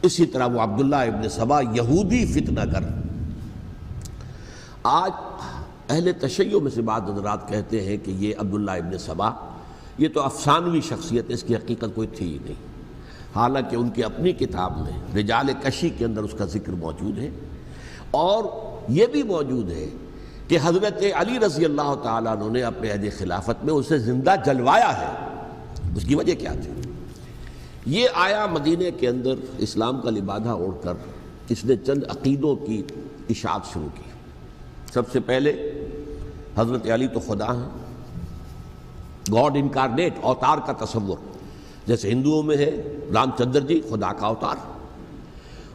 اسی طرح وہ عبداللہ ابن سبا یہودی فتنہ گر. آج اہل تشیع میں سے بعض حضرات کہتے ہیں کہ یہ عبداللہ ابن سبا یہ تو افسانوی شخصیت ہے، اس کی حقیقت کوئی تھی ہی نہیں، حالانکہ ان کی اپنی کتاب میں رجال کشی کے اندر اس کا ذکر موجود ہے. اور یہ بھی موجود ہے کہ حضرت علی رضی اللہ تعالیٰ عنہ نے اپنے عہد خلافت میں اسے زندہ جلوایا ہے. اس کی وجہ کیا تھی؟ یہ آیا مدینہ کے اندر اسلام کا لبادہ اوڑھ کر اس نے چند عقیدوں کی اشاعت شروع کی. سب سے پہلے حضرت علی تو خدا ہیں، گاڈ انکارنیٹ، اوتار کا تصور، جیسے ہندوؤں میں ہے رام چندر جی خدا کا اوتار،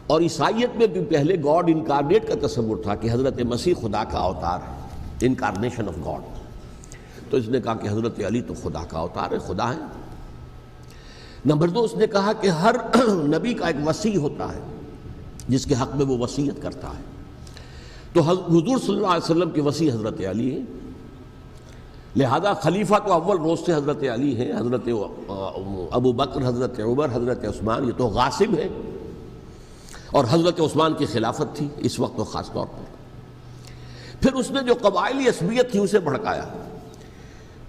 اور عیسائیت میں بھی پہلے گاڈ انکارنیٹ کا تصور تھا کہ حضرت مسیح خدا کا اوتار ہے، انکارنیشن آف گاڈ. تو اس نے کہا کہ حضرت علی تو خدا کا اوتار ہے، خدا ہے. نمبر 2 اس نے کہا کہ ہر نبی کا ایک وصی ہوتا ہے جس کے حق میں وہ وصیت کرتا ہے. تو حضور صلی اللہ علیہ وسلم کے وصی حضرت علی ہیں، لہذا خلیفہ تو اول روز سے حضرت علی ہیں. حضرت ابو بکر، حضرت عمر، حضرت عثمان یہ تو غاصب ہیں، اور حضرت عثمان کی خلافت تھی اس وقت تو خاص طور پر. پھر اس نے جو قبائلی عصبیت تھی اسے بھڑکایا.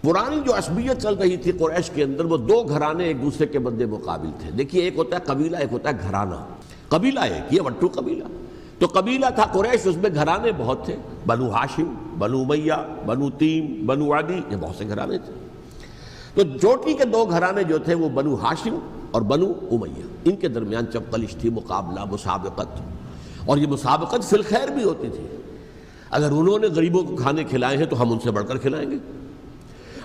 پرانی جو عصبیت چل رہی تھی قریش کے اندر، وہ 2 گھرانے ایک دوسرے کے مد مقابل تھے. دیکھیے ایک ہوتا ہے قبیلہ، ایک ہوتا ہے گھرانہ. قبیلہ ایک، یہ وٹو قبیلہ. تو قبیلہ تھا قریش، اس میں گھرانے بہت تھے، بنو ہاشم، بنو امیہ، بنو تیم، بنو عدی، یہ بہت سے گھرانے تھے. تو چوٹی کے 2 گھرانے جو تھے وہ بنو ہاشم اور بنو امیہ، ان کے درمیان چپقلش تھی، مقابلہ، مسابقت. اور یہ مسابقت فی الخیر بھی ہوتی تھی. اگر انہوں نے غریبوں کو کھانے کھلائے ہیں تو ہم ان سے بڑھ کر کھلائیں گے،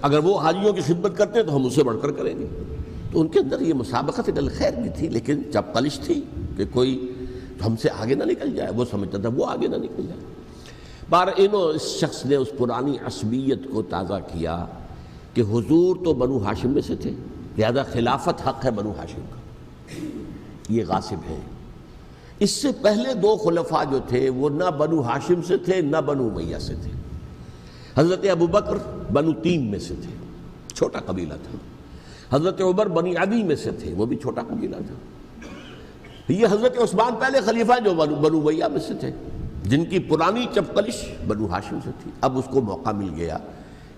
اگر وہ حاجیوں کی خدمت کرتے ہیں تو ہم ان سے بڑھ کر کریں گے. تو ان کے اندر یہ مسابقت فی الخیر بھی تھی، لیکن چپقلش تھی کہ کوئی ہم سے آگے نہ نکل جائے. وہ سمجھتا تھا وہ آگے نہ نکل جائے. اس شخص نے اس پرانی عصبیت کو تازہ کیا کہ حضور تو بنو ہاشم میں سے تھے، لہذا خلافت حق ہے بنو ہاشم کا، یہ غاصب ہیں. اس سے پہلے 2 خلفاء جو تھے وہ نہ بنو ہاشم سے تھے نہ بنو امیہ سے تھے. حضرت ابو بکر بنو تیم میں سے تھے، چھوٹا قبیلہ تھا. حضرت عمر بنی عدی میں سے تھے، وہ بھی چھوٹا قبیلہ تھا. یہ حضرت عثمان پہلے خلیفہ جو بنو امیہ میں سے تھے، جن کی پرانی چپقلش بنو ہاشم سے تھی. اب اس کو موقع مل گیا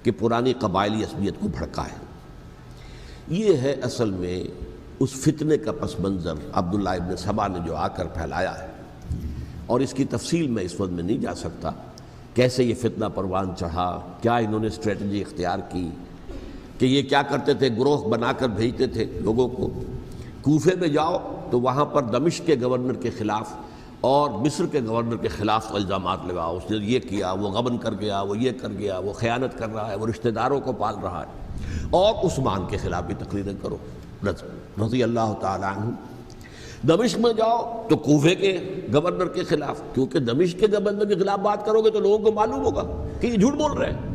کہ پرانی قبائلی عصبیت کو بھڑکائے. یہ ہے اصل میں اس فتنے کا پس منظر عبداللہ ابن سبا نے جو آ کر پھیلایا ہے. اور اس کی تفصیل میں اس وقت میں نہیں جا سکتا، کیسے یہ فتنہ پروان چڑھا، کیا انہوں نے اسٹریٹجی اختیار کی کہ یہ کیا کرتے تھے، گروہ بنا کر بھیجتے تھے لوگوں کو. کوفے میں جاؤ تو وہاں پر دمشق کے گورنر کے خلاف اور مصر کے گورنر کے خلاف الزامات لگاؤ، اس نے یہ کیا، وہ غبن کر گیا، وہ یہ کر گیا، وہ خیانت کر رہا ہے، وہ رشتہ داروں کو پال رہا ہے. اور عثمان کے خلاف بھی تقریریں کرو رضی اللہ تعالیٰ عنہ. دمشق میں جاؤ تو کوفے کے گورنر کے خلاف، کیونکہ دمشق کے گورنر کے خلاف بات کرو گے تو لوگوں کو معلوم ہوگا کہ یہ جھوٹ بول رہے ہیں.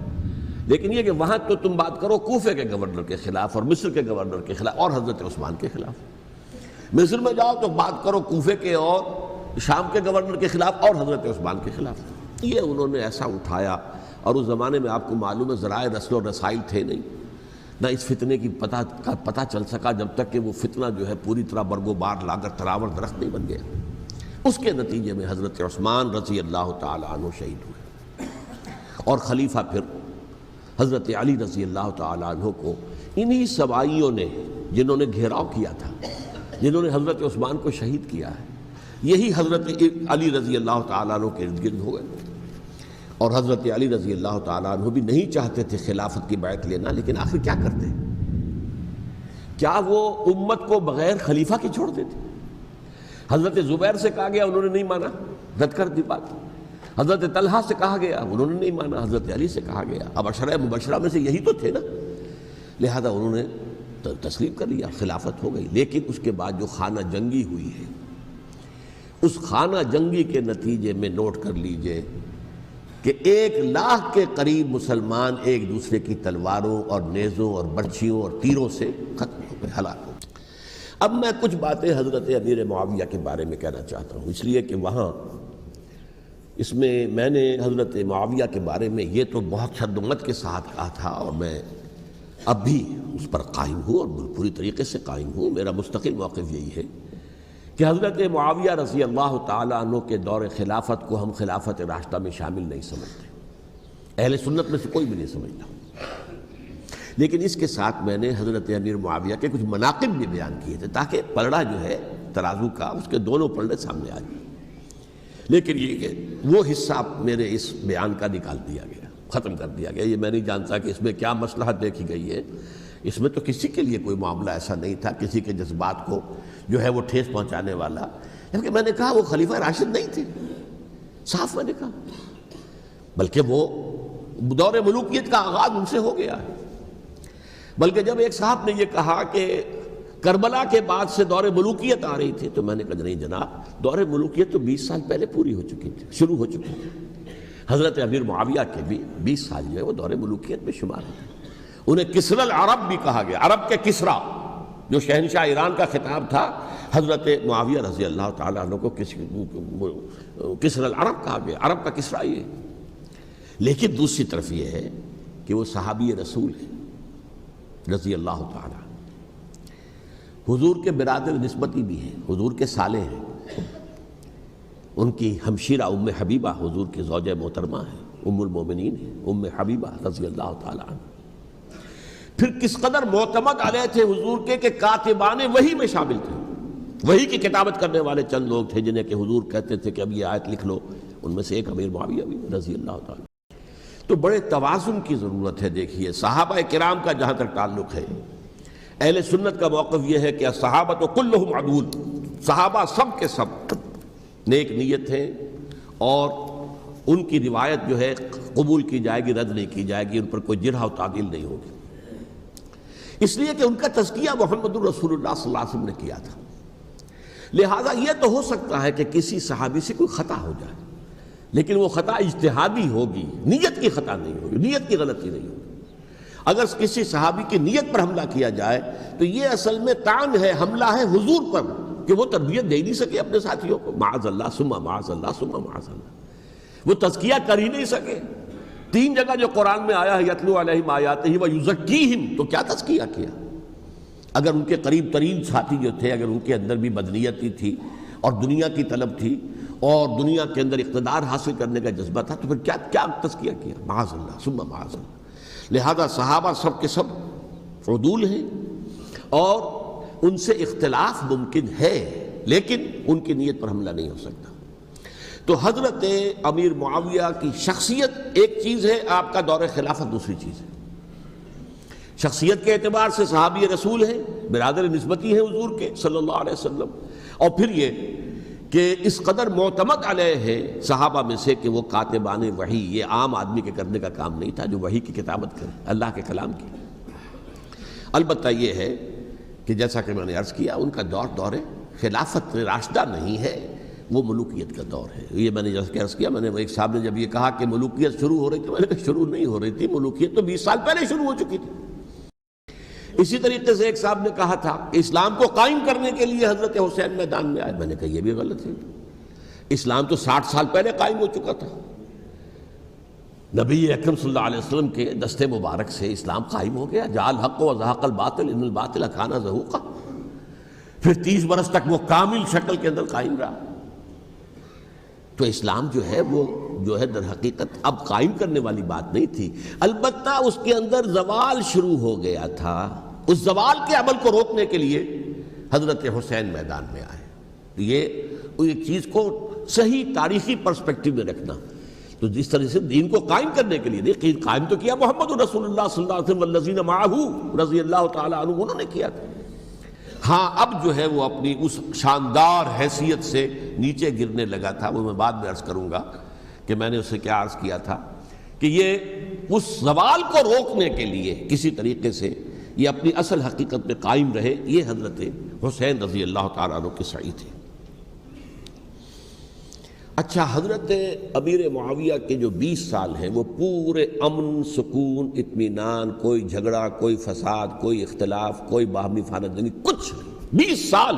لیکن یہ کہ وہاں تو تم بات کرو کوفے کے گورنر کے خلاف اور مصر کے گورنر کے خلاف اور حضرت عثمان کے خلاف. مصر میں جاؤ تو بات کرو کوفے کے اور شام کے گورنر کے خلاف اور حضرت عثمان کے خلاف. یہ انہوں نے ایسا اٹھایا. اور اس زمانے میں آپ کو معلوم ہے ذرائع رسل و رسائل تھے نہیں، نہ اس فتنے کی پتہ چل سکا جب تک کہ وہ فتنہ جو ہے پوری طرح برگ و بار لا کر تراور درخت نہیں بن گیا. اس کے نتیجے میں حضرت عثمان رضی اللہ تعالیٰ عنہ شہید ہوئے، اور خلیفہ پھر حضرت علی رضی اللہ تعالیٰ عنہ کو انہی سوائیوں نے، جنہوں نے گھیراؤ کیا تھا، جنہوں نے حضرت عثمان کو شہید کیا ہے، یہی حضرت علی رضی اللہ تعالیٰ عنہ کے ارد گرد ہو گئے. اور حضرت علی رضی اللہ تعالیٰ عنہ بھی نہیں چاہتے تھے خلافت کی بیعت لینا، لیکن آخر کیا کرتے؟ کیا وہ امت کو بغیر خلیفہ کے چھوڑ دیتے؟ حضرت زبیر سے کہا گیا، انہوں نے نہیں مانا، رد کر دی بات. حضرت طلحہ سے کہا گیا، انہوں نے نہیں مانا. حضرت علی سے کہا گیا، اب عشرہ مبشرہ میں سے یہی تو تھے نا، لہذا انہوں نے تسلیم کر لیا، خلافت ہو گئی. لیکن اس کے بعد جو خانہ جنگی ہوئی ہے، اس خانہ جنگی کے نتیجے میں نوٹ کر لیجئے کہ 1,00,000 کے قریب مسلمان ایک دوسرے کی تلواروں اور نیزوں اور برچھیوں اور تیروں سے ختم ہو گئے، ہلاک ہو گئے. اب میں کچھ باتیں حضرت امیر معاویہ کے بارے میں کہنا چاہتا ہوں، اس لیے کہ وہاں اس میں نے حضرت معاویہ کے بارے میں یہ تو بہت شدت کے ساتھ کہا تھا، اور میں اب بھی اس پر قائم ہوں اور پوری طریقے سے قائم ہوں. میرا مستقل موقف یہی ہے کہ حضرت معاویہ رضی اللہ تعالیٰ عنہ کے دور خلافت کو ہم خلافت راشدہ میں شامل نہیں سمجھتے، اہل سنت میں سے کوئی بھی نہیں سمجھتا، لیکن اس کے ساتھ میں نے حضرت امیر معاویہ کے کچھ مناقب بھی بیان کیے تھے تاکہ پلڑا جو ہے ترازو کا اس کے دونوں پلڑے سامنے آ جائیں۔ لیکن یہ کہ وہ حصہ میرے اس بیان کا نکال دیا گیا، ختم کر دیا گیا۔ یہ میں نہیں جانتا کہ اس میں کیا مصلحت دیکھی گئی ہے، اس میں تو کسی کے لیے کوئی معاملہ ایسا نہیں تھا کسی کے جذبات کو جو ہے وہ ٹھیس پہنچانے والا، کیونکہ میں نے کہا وہ خلیفہ راشد نہیں تھے، صاف میں نے کہا، بلکہ وہ دور ملوکیت کا آغاز ان سے ہو گیا ہے۔ بلکہ جب ایک صاحب نے یہ کہا کہ کربلا کے بعد سے دور ملوکیت آ رہی تھی تو میں نے کہا نہیں جناب، دور ملوکیت تو 20 سال پہلے پوری ہو چکی تھی، شروع ہو چکی تھی۔ حضرت امیر معاویہ کے بھی 20 سال جو ہے وہ دور ملوکیت میں شمار ہوتے ہیں۔ انہیں کسری العرب بھی کہا گیا، عرب کے کسریٰ، جو شہنشاہ ایران کا خطاب تھا، حضرت معاویہ رضی اللہ تعالیٰ عنہ کو کسری العرب کہا گیا، عرب کا کسریٰ یہ۔ لیکن دوسری طرف یہ ہے کہ وہ صحابی رسول ہیں رضی اللہ تعالیٰ، حضور کے برادر نسبتی بھی ہیں، حضور کے سالے ہیں، ان کی ہمشیرہ ام حبیبہ حضور کی زوجہ محترمہ ہیں، ام المومنین ہیں، ام حبیبہ رضی اللہ تعالیٰ عنہ۔ پھر کس قدر معتمد علیہ تھے حضور کے کہ کاتبان وحی میں شامل تھے، وحی کی کتابت کرنے والے چند لوگ تھے جنہیں کہ حضور کہتے تھے کہ اب یہ آیت لکھ لو، ان میں سے ایک امیر معاویہ بھی رضی اللہ تعالیٰ۔ تو بڑے توازن کی ضرورت ہے۔ دیکھیے صحابہ کرام کا جہاں تک تعلق ہے، اہل سنت کا موقف یہ ہے کہ صحابہ کلہم عدول، صحابہ سب کے سب نیک نیت ہیں اور ان کی روایت جو ہے قبول کی جائے گی، رد نہیں کی جائے گی، ان پر کوئی جرح و تعدیل نہیں ہوگی، اس لیے کہ ان کا تزکیہ محمد الرسول اللہ صلی اللہ علیہ وسلم نے کیا تھا۔ لہٰذا یہ تو ہو سکتا ہے کہ کسی صحابی سے کوئی خطا ہو جائے، لیکن وہ خطا اجتہادی ہوگی، نیت کی خطا نہیں ہوگی، نیت کی غلطی نہیں ہوگی۔ اگر کسی صحابی کی نیت پر حملہ کیا جائے تو یہ اصل میں طعن ہے، حملہ ہے حضور پر کہ وہ تربیت دے ہی نہیں سکے اپنے ساتھیوں کو، معاذ اللہ ثم معاذ اللہ ثم معاذ اللہ، وہ تزکیہ کر ہی نہیں سکے۔ 3 جگہ جو قرآن میں آیا ہے یتلو علیہم آیاتہ ویزکیہم، تو کیا تزکیہ کیا؟ اگر ان کے قریب ترین ساتھی جو تھے، اگر ان کے اندر بھی بدنیتی تھی اور دنیا کی طلب تھی اور دنیا کے اندر اقتدار حاصل کرنے کا جذبہ تھا، تو پھر کیا تزکیہ کیا؟ معاذ اللہ ثم معاذ اللہ۔ لہذا صحابہ سب کے سب عدول ہیں اور ان سے اختلاف ممکن ہے، لیکن ان کی نیت پر حملہ نہیں ہو سکتا۔ تو حضرت امیر معاویہ کی شخصیت ایک چیز ہے، آپ کا دور خلافت دوسری چیز ہے۔ شخصیت کے اعتبار سے صحابی رسول ہیں، برادر نسبتی ہیں حضور کے صلی اللہ علیہ وسلم، اور پھر یہ کہ اس قدر معتمد علیہ ہے صحابہ میں سے کہ وہ کاتبان وحی، یہ عام آدمی کے کرنے کا کام نہیں تھا جو وحی کی کتابت کرے، اللہ کے کلام کی۔ البتہ یہ ہے کہ جیسا کہ میں نے عرض کیا، ان کا دور خلافت راشدہ نہیں ہے، وہ ملوکیت کا دور ہے۔ یہ میں نے جیسا کہ عرض کیا، میں نے ایک صاحب نے جب یہ کہا کہ ملوکیت شروع ہو رہی تھی، میں نے کہا شروع نہیں ہو رہی تھی، ملوکیت تو 20 سال پہلے شروع ہو چکی تھی۔ اسی طریقے سے ایک صاحب نے کہا تھا کہ اسلام کو قائم کرنے کے لیے حضرت حسین میدان میں آئے، میں نے کہا یہ بھی غلط ہے، اسلام تو 60 سال پہلے قائم ہو چکا تھا، نبی اکرم صلی اللہ علیہ وسلم کے دست مبارک سے اسلام قائم ہو گیا، جاء الحق وزهق الباطل ان الباطل کان زہوقا، پھر 30 برس تک وہ کامل شکل کے اندر قائم رہا۔ تو اسلام جو ہے وہ در حقیقت اب قائم کرنے والی بات نہیں تھی، البتہ اس کے اندر زوال شروع ہو گیا تھا، اس زوال کے عمل کو روکنے کے لیے حضرت حسین میدان میں آئے۔ یہ ایک چیز کو صحیح تاریخی پرسپیکٹو میں رکھنا، تو جس طرح سے دین کو قائم کرنے کے لیے دیکھیں، قائم تو کیا محمد رسول اللہ صلی اللہ علیہ وسلم والذین معہ رضی اللہ تعالیٰ عنہ، انہوں نے کیا تھا۔ ہاں اب جو ہے وہ اپنی اس شاندار حیثیت سے نیچے گرنے لگا تھا، وہ میں بعد میں عرض کروں گا کہ میں نے اسے کیا عرض کیا تھا کہ یہ اس زوال کو روکنے کے لیے کسی طریقے سے یہ اپنی اصل حقیقت میں قائم رہے، یہ حضرت حسین رضی اللہ تعالیٰ عنہ کی سعی تھی۔ اچھا، حضرت امیر معاویہ کے جو 20 سال ہیں وہ پورے امن، سکون، اطمینان، کوئی جھگڑا، کوئی فساد، کوئی اختلاف، کوئی باہمی فانت جنگی، کچھ نہیں، 20 سال۔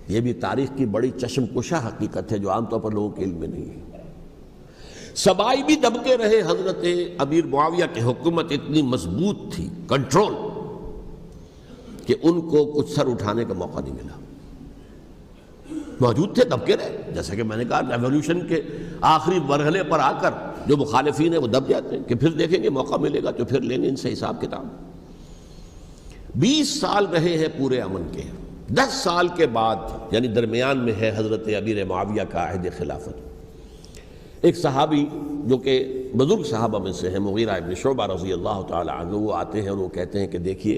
یہ بھی تاریخ کی بڑی چشم کشا حقیقت ہے جو عام طور پر لوگوں کے علم میں نہیں ہے۔ سبائی بھی دبکے رہے، حضرت امیر معاویہ کی حکومت اتنی مضبوط تھی، کنٹرول، کہ ان کو کچھ سر اٹھانے کا موقع نہیں ملا. موجود تھے، دب کے رہے. جیسا کہ میں نے کہا ریولوشن کے آخری مرحلے پر آ کر جو مخالفین ہیں وہ دب جاتے ہیں کہ پھر دیکھیں گے موقع ملے گا تو پھر لیں گے ان سے حساب کتاب. 20 سال رہے ہیں پورے امن کے. 10 سال کے بعد یعنی درمیان میں ہے حضرت امیر معاویہ کا عہد خلافت. ایک صحابی جو کہ بزرگ صحابہ میں سے ہیں، مغیرہ ابن شعبہ رضی اللہ تعالی عنہ، وہ آتے ہیں اور وہ کہتے ہیں کہ دیکھیے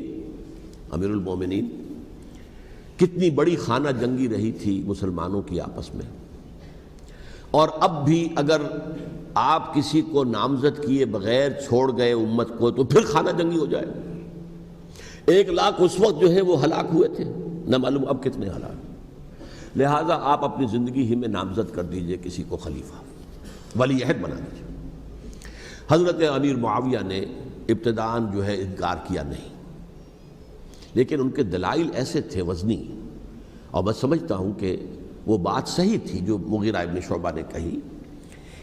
امیر المومنین، کتنی بڑی خانہ جنگی رہی تھی مسلمانوں کی آپس میں، اور اب بھی اگر آپ کسی کو نامزد کیے بغیر چھوڑ گئے امت کو تو پھر خانہ جنگی ہو جائے. 1 لاکھ اس وقت جو ہے وہ ہلاک ہوئے تھے، نہ معلوم اب کتنے ہلاک. لہٰذا آپ اپنی زندگی ہی میں نامزد کر دیجئے کسی کو خلیفہ، ولی عہد بنا دیجئے. حضرت امیر معاویہ نے ابتداءً جو ہے انکار کیا نہیں، لیکن ان کے دلائل ایسے تھے وزنی، اور میں سمجھتا ہوں کہ وہ بات صحیح تھی جو مغیرہ ابن شعبہ نے کہی،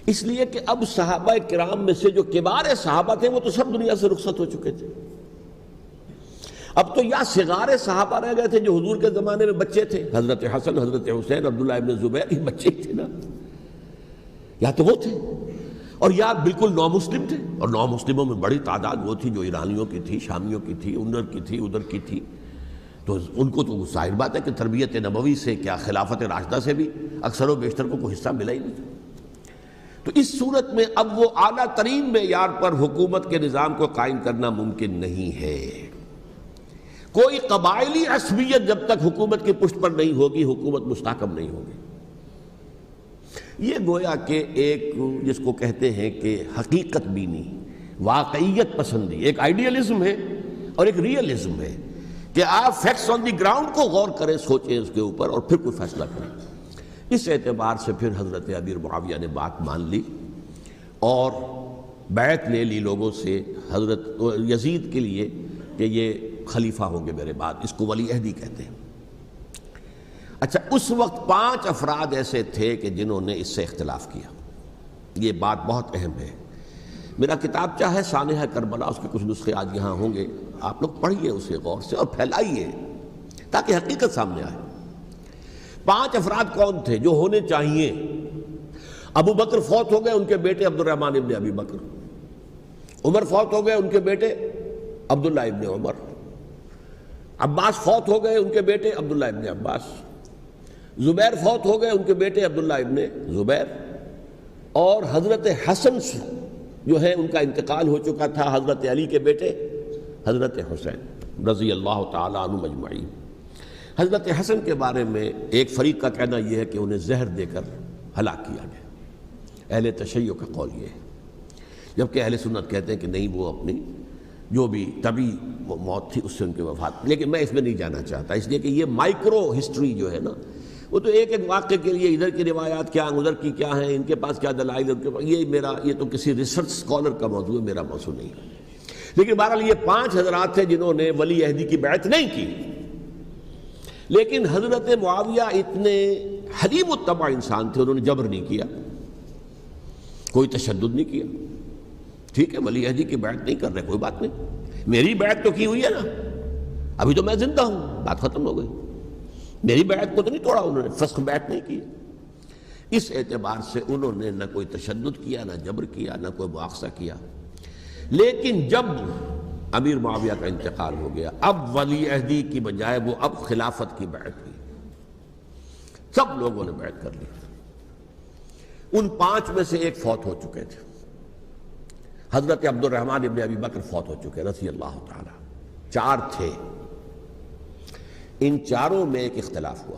اس لیے کہ اب صحابہ کرام میں سے جو کبار صحابہ تھے وہ تو سب دنیا سے رخصت ہو چکے تھے. اب تو یا صغار صحابہ رہ گئے تھے جو حضور کے زمانے میں بچے تھے، حضرت حسن، حضرت حسین، عبداللہ ابن زبیر، یہ بچے ہی تھے نا، یا تو وہ تھے، اور یا بالکل نو مسلم تھے. اور نو مسلموں میں بڑی تعداد وہ تھی جو ایرانیوں کی تھی، شامیوں کی تھی، ادھر کی تھی، ادھر کی تھی. تو ان کو تو ظاہر بات ہے کہ تربیت نبوی سے کیا خلافت راشدہ سے بھی اکثر و بیشتر کو کوئی حصہ ملا ہی نہیں تھا. تو اس صورت میں اب وہ اعلیٰ ترین معیار پر حکومت کے نظام کو قائم کرنا ممکن نہیں ہے. کوئی قبائلی عصبیت جب تک حکومت کی پشت پر نہیں ہوگی حکومت مستحکم نہیں ہوگی. یہ گویا کہ ایک جس کو کہتے ہیں کہ حقیقت بینی، واقعیت پسندی، ایک آئیڈیلزم ہے اور ایک ریئلزم ہے کہ آپ فیکٹس آن دی گراؤنڈ کو غور کریں، سوچیں اس کے اوپر اور پھر کوئی فیصلہ کریں. اس اعتبار سے پھر حضرت امیر معاویہ نے بات مان لی اور بیعت لے لی لوگوں سے حضرت یزید کے لیے کہ یہ خلیفہ ہوں گے میرے بعد. اس کو ولی عہدی کہتے ہیں. اچھا، اس وقت 5 افراد ایسے تھے کہ جنہوں نے اس سے اختلاف کیا. یہ بات بہت اہم ہے. میرا کتابچہ ہے سانحہ کربلا، اس کے کچھ نسخے آج یہاں ہوں گے، آپ لوگ پڑھیے اسے غور سے اور پھیلائیے تاکہ حقیقت سامنے آئے. 5 افراد کون تھے جو ہونے چاہیے؟ ابو بکر فوت ہو گئے، ان کے بیٹے عبد الرحمن ابن ابی بکر. عمر فوت ہو گئے، ان کے بیٹے عبداللہ ابن عمر. عباس فوت ہو گئے، ان کے بیٹے عبداللہ ابن عباس. زبیر فوت ہو گئے، ان کے بیٹے عبداللہ ابن زبیر. اور حضرت حسن جو ہے ان کا انتقال ہو چکا تھا، حضرت علی کے بیٹے حضرت حسین رضی اللہ تعالی عنہ مجمعین. حضرت حسن کے بارے میں ایک فریق کا کہنا یہ ہے کہ انہیں زہر دے کر ہلاک کیا گیا. اہل تشیع کا قول یہ ہے، جبکہ اہل سنت کہتے ہیں کہ نہیں، وہ اپنی جو بھی طبی موت تھی اس سے ان کے وفات. لیکن میں اس میں نہیں جانا چاہتا، اس لیے کہ یہ مائکرو ہسٹری جو ہے نا، وہ تو ایک ایک واقعے کے لیے ادھر کی روایات کیا، ادھر کی کیا ہیں، ان کے پاس کیا دلائل، یہ تو کسی ریسرچ اسکالر کا موضوع ہے، میرا موضوع نہیں ہے. لیکن بہرحال یہ 5 حضرات تھے جنہوں نے ولی عہدی کی بیعت نہیں کی. لیکن حضرت معاویہ اتنے حلیم الطبع انسان تھے، انہوں نے جبر نہیں کیا، کوئی تشدد نہیں کیا. ٹھیک ہے، ولی عہدی کی بیعت نہیں کر رہے، کوئی بات نہیں، میری بیعت تو کی ہوئی ہے نا، ابھی تو میں زندہ ہوں، بات ختم ہو گئی. میری بیعت کو تو نہیں توڑا انہوں نے، فسخ بیعت نہیں کی. اس اعتبار سے انہوں نے نہ کوئی تشدد کیا، نہ جبر کیا، نہ کوئی مواخذہ کیا. لیکن جب امیر معاویہ کا انتقال ہو گیا، اب ولی عہدی کی بجائے وہ اب خلافت کی بیعت کی. سب لوگوں نے بیعت کر لی. ان 5 میں سے ایک فوت ہو چکے تھے. حضرت عبد الرحمن ابن ابی بکر فوت ہو چکے رضی اللہ تعالی. 4 تھے، ان 4 میں ایک اختلاف ہوا.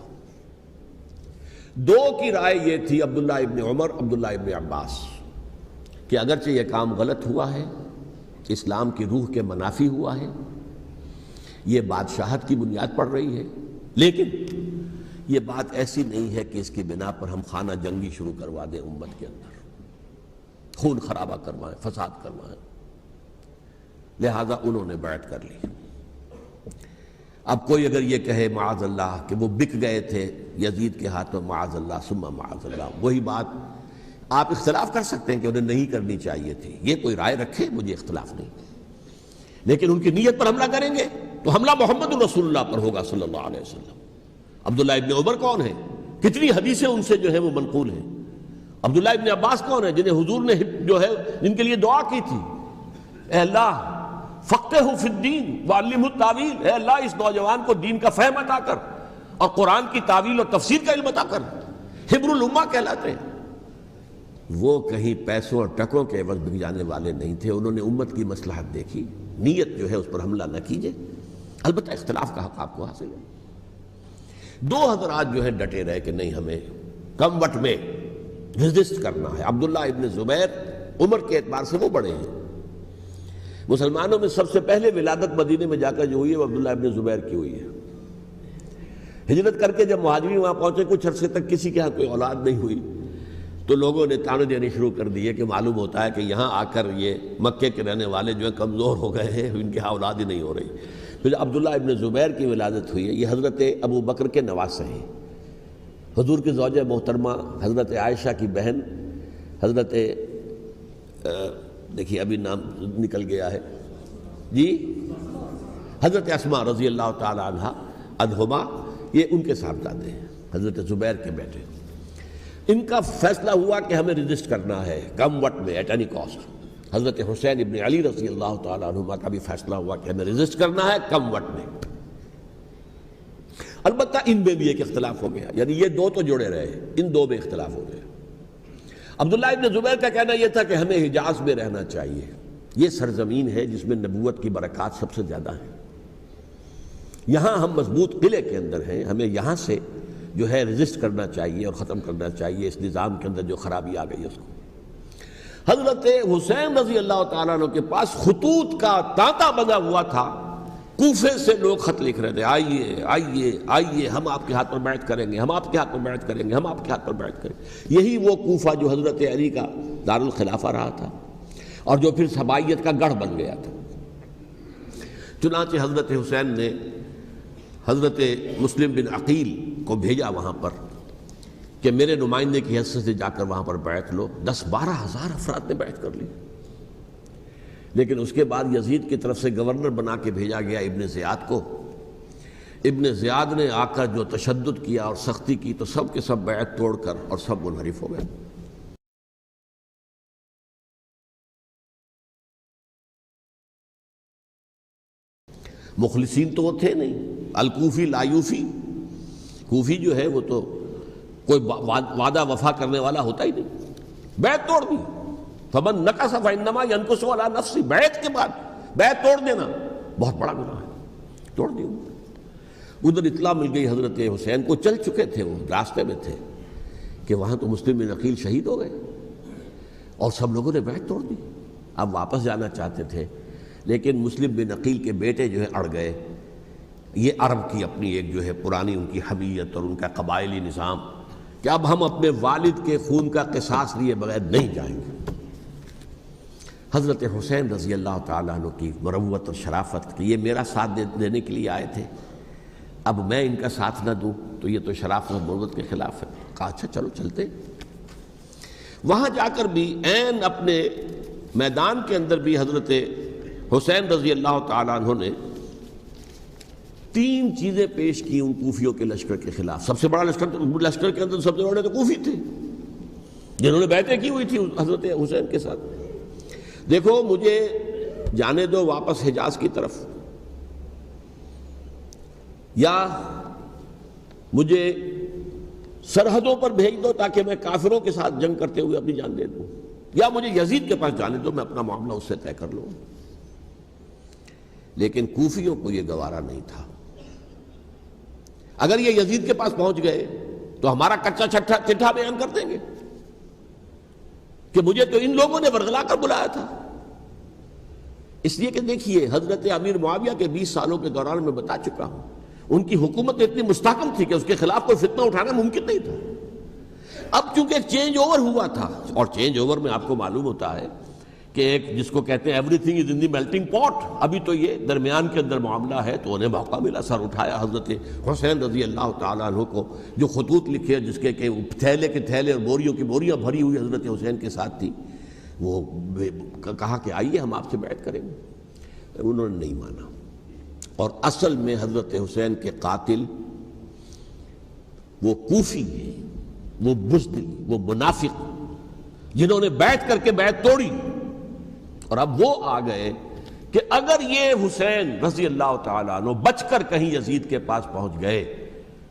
2 کی رائے یہ تھی، عبداللہ ابن عمر، عبداللہ ابن عباس، کہ اگرچہ یہ کام غلط ہوا ہے، اسلام کی روح کے منافی ہوا ہے، یہ بادشاہت کی بنیاد پڑ رہی ہے، لیکن یہ بات ایسی نہیں ہے کہ اس کی بنا پر ہم خانہ جنگی شروع کروا دیں، امت کے اندر خون خرابہ کروائیں، فساد کروائیں. لہذا انہوں نے بیعت کر لی. اب کوئی اگر یہ کہے معاذ اللہ کہ وہ بک گئے تھے یزید کے ہاتھ میں، معاذ اللہ ثم معاذ اللہ، وہی بات آپ اختلاف کر سکتے ہیں کہ انہیں نہیں کرنی چاہیے تھی، یہ کوئی رائے رکھے، مجھے اختلاف نہیں. لیکن ان کی نیت پر حملہ کریں گے تو حملہ محمد رسول اللہ پر ہوگا صلی اللہ علیہ وسلم۔ عبداللہ ابن عمر کون ہیں؟ کتنی حدیثیں ان سے جو ہے وہ منقول ہیں۔ عبداللہ ابن عباس کون ہیں؟ جنہیں حضور نے جو ہے جن کے لیے دعا کی تھی، اے اللہ فقہہ فی الدین وعلمہ التاویل، اے اللہ اس نوجوان کو دین کا فہم عطا کر اور قرآن کی تعویل اور تفسیر کا علم عطا کر۔ حبر الامہ کہلاتے ہیں۔ وہ کہیں پیسوں اور ٹکوں کے عوض بک جانے والے نہیں تھے، انہوں نے امت کی مصلحت دیکھی، نیت جو ہے اس پر حملہ نہ کیجیے، البتہ اختلاف کا حق آپ کو حاصل ہے۔ دو حضرات جو ہے ڈٹے رہے کہ نہیں، ہمیں کم وٹ میں ریزسٹ کرنا ہے۔ عبداللہ ابن زبیر عمر کے اعتبار سے وہ بڑے ہیں، مسلمانوں میں سب سے پہلے ولادت مدینے میں جا کر جو ہوئی ہے وہ عبداللہ ابن زبیر کی ہوئی ہے۔ ہجرت کر کے جب مہاجرین وہاں پہنچے، کچھ عرصے تک کسی کے ہاں کوئی اولاد نہیں ہوئی، تو لوگوں نے تانے دینے شروع کر دیے کہ معلوم ہوتا ہے کہ یہاں آ کر یہ مکے کے رہنے والے جو ہیں کمزور ہو گئے ہیں، ان کے ہاں اولاد ہی نہیں ہو رہی۔ پھر عبداللہ ابن زبیر کی ولادت ہوئی ہے، یہ حضرت ابو بکر کے نواسے ہیں، حضور کی زوجہ محترمہ حضرت عائشہ کی بہن، حضرت دیکھیے ابھی نام نکل گیا ہے جی، حضرت اسماء رضی اللہ تعالی عنہ عنہما، یہ ان کے صاحبزادے ہیں، حضرت زبیر کے بیٹے۔ ان کا فیصلہ ہوا کہ ہمیں ریزسٹ کرنا ہے کم وقت میں، ایٹ اینی کاسٹ۔ حضرت حسین ابن علی رضی اللہ تعالی عنہما کا بھی فیصلہ ہوا کہ ہمیں ریزسٹ کرنا ہے کم وقت میں۔ البتہ ان میں بھی ایک اختلاف ہو گیا، یعنی یہ دو تو جڑے رہے، ان دو میں اختلاف ہو گیا۔ عبداللہ ابن زبیر کا کہنا یہ تھا کہ ہمیں حجاز میں رہنا چاہیے، یہ سرزمین ہے جس میں نبوت کی برکات سب سے زیادہ ہیں، یہاں ہم مضبوط قلعے کے اندر ہیں، ہمیں یہاں سے جو ہے ریزسٹ کرنا چاہیے اور ختم کرنا چاہیے اس نظام کے اندر جو خرابی آ گئی اس کو۔ حضرت حسین رضی اللہ تعالیٰ عنہ کے پاس خطوط کا تانتا بنا ہوا تھا، کوفے سے لوگ خط لکھ رہے تھے، آئیے آئیے آئیے، ہم آپ کے ہاتھ پر بیعت کریں گے، ہم آپ کے ہاتھ پر بیعت کریں گے، ہم آپ کے ہاتھ پر بیعت کریں گے۔ یہی وہ کوفہ جو حضرت علی کا دارالخلافہ رہا تھا اور جو پھر سبائیت کا گڑھ بن گیا تھا۔ چنانچہ حضرت حسین نے حضرت مسلم بن عقیل کو بھیجا وہاں پر کہ میرے نمائندے کی حیثیت سے جا کر وہاں پر بیعت لو۔ 10-12 ہزار افراد نے بیعت کر لی، لیکن اس کے بعد یزید کی طرف سے گورنر بنا کے بھیجا گیا ابن زیاد کو۔ ابن زیاد نے آ کر جو تشدد کیا اور سختی کی تو سب کے سب بیعت توڑ کر اور سب منحرف ہو گئے۔ مخلصین تو وہ تھے نہیں، الکوفی لایوفی، کوفی جو ہے وہ تو کوئی وعدہ وفا کرنے والا ہوتا ہی نہیں، بیعت توڑ دی۔ فمن نقص فانما ينقص على نفسه، بیعت کے بعد بیعت توڑ دینا بہت بڑا گناہ ہے، توڑ دی۔ ادھر اطلاع مل گئی حضرت حسین کو، چل چکے تھے وہ، راستے میں تھے کہ وہاں تو مسلم بن عقیل شہید ہو گئے اور سب لوگوں نے بیعت توڑ دی۔ اب واپس جانا چاہتے تھے، لیکن مسلم بن عقیل کے بیٹے جو ہے اڑ گئے۔ یہ عرب کی اپنی ایک جو ہے پرانی ان کی حمیت اور ان کا قبائلی نظام کہ اب ہم اپنے والد کے خون کا قصاص لیے بغیر نہیں جائیں گے۔ حضرت حسین رضی اللہ تعالیٰ عنہ کی مروت اور شرافت کہ یہ میرا ساتھ دینے کے لیے آئے تھے، اب میں ان کا ساتھ نہ دوں تو یہ تو شرافت اور مروت کے خلاف ہے۔ کہا اچھا چلو چلتے۔ وہاں جا کر بھی عین اپنے میدان کے اندر بھی حضرت حسین رضی اللہ تعالیٰ عنہ نے 3 چیزیں پیش کی ان کوفیوں کے لشکر کے خلاف۔ سب سے بڑا لشکر کے اندر سب سے بڑے تو کوفی تھے جنہوں نے بیعتیں کی ہوئی تھی حضرت حسین کے ساتھ۔ دیکھو مجھے جانے دو واپس حجاز کی طرف، یا مجھے سرحدوں پر بھیج دو تاکہ میں کافروں کے ساتھ جنگ کرتے ہوئے اپنی جان دے دوں، یا مجھے یزید کے پاس جانے دو، میں اپنا معاملہ اس سے طے کر لوں۔ لیکن کوفیوں کو یہ گوارا نہیں تھا۔ اگر یہ یزید کے پاس پہنچ گئے تو ہمارا کچا چٹھا بیان کر دیں گے کہ مجھے تو ان لوگوں نے ورغلا کر بلایا تھا۔ اس لیے کہ دیکھیے حضرت امیر معاویہ کے 20 سالوں کے دوران میں بتا چکا ہوں، ان کی حکومت اتنی مستحکم تھی کہ اس کے خلاف کوئی فتنہ اٹھانا ممکن نہیں تھا۔ اب چونکہ ایک چینج اوور ہوا تھا، اور چینج اوور میں آپ کو معلوم ہوتا ہے کہ ایک جس کو کہتے ہیں every thing is in the melting پاٹ، ابھی تو یہ درمیان کے اندر معاملہ ہے، تو انہیں موقع ملا، سر اٹھایا حضرت حسین رضی اللہ تعالیٰ عنہ کو، جو خطوط لکھے جس کے کہ تھیلے کے تھیلے اور بوریوں کی بوریاں بھری ہوئی حضرت حسین کے ساتھ تھی، وہ کہا کہ آئیے ہم آپ سے بیعت کریں گے۔ انہوں نے نہیں مانا، اور اصل میں حضرت حسین کے قاتل وہ کوفی ہیں، وہ بزدل، وہ منافق، جنہوں نے بیعت کر کے بیعت توڑی، اور اب وہ آ گئے کہ اگر یہ حسین رضی اللہ تعالیٰ عنہ بچ کر کہیں یزید کے پاس پہنچ گئے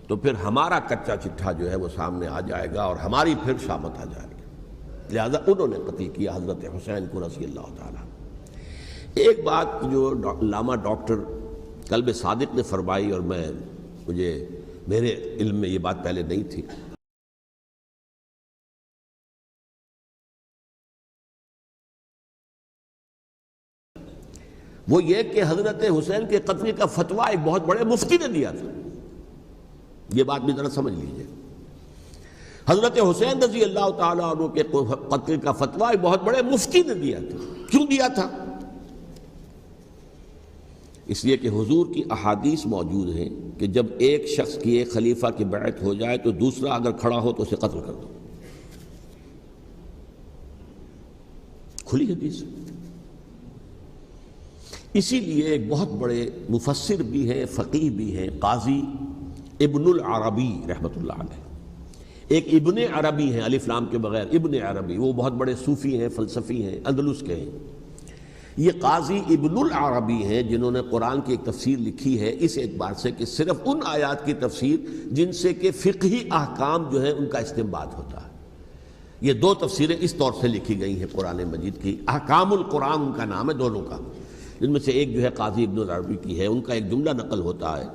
تو پھر ہمارا کچا چٹھا جو ہے وہ سامنے آ جائے گا اور ہماری پھر شامت آ جائے گی، لہذا انہوں نے قتل کیا حضرت حسین کو رضی اللہ تعالیٰ۔ ایک بات جو علامہ ڈاکٹر قلب صادق نے فرمائی، اور مجھے میرے علم میں یہ بات پہلے نہیں تھی، وہ یہ کہ حضرت حسین کے قتل کا فتویٰ ایک بہت بڑے مفتی نے دیا تھا۔ یہ بات بھی ذرا سمجھ لیجئے، حضرت حسین رضی اللہ تعالیٰ عنہ کے قتل کا فتویٰ ایک بہت بڑے مفتی نے دیا تھا۔ کیوں دیا تھا؟ اس لیے کہ حضور کی احادیث موجود ہیں کہ جب ایک شخص کی ایک خلیفہ کی بیعت ہو جائے تو دوسرا اگر کھڑا ہو تو اسے قتل کر دو، کھلی حدیث۔ اسی لیے ایک بہت بڑے مفسر بھی ہیں، فقیہ بھی ہیں، قاضی ابن العربی رحمۃ اللہ علیہ، ایک ابن عربی ہیں الف لام کے بغیر، ابن عربی، وہ بہت بڑے صوفی ہیں، فلسفی ہیں، اندلس کے ہیں۔ یہ قاضی ابن العربی ہیں جنہوں نے قرآن کی ایک تفسیر لکھی ہے اس اعتبار سے کہ صرف ان آیات کی تفسیر جن سے کہ فقہی احکام جو ہیں ان کا استنباط ہوتا ہے۔ یہ دو تفسیریں اس طور سے لکھی گئی ہیں قرآن مجید کی، احکام القرآن ان کا نام ہے دونوں کا، جن میں سے ایک جو ہے قاضی ابن العربی کی ہے۔ ان کا ایک جملہ نقل ہوتا ہے،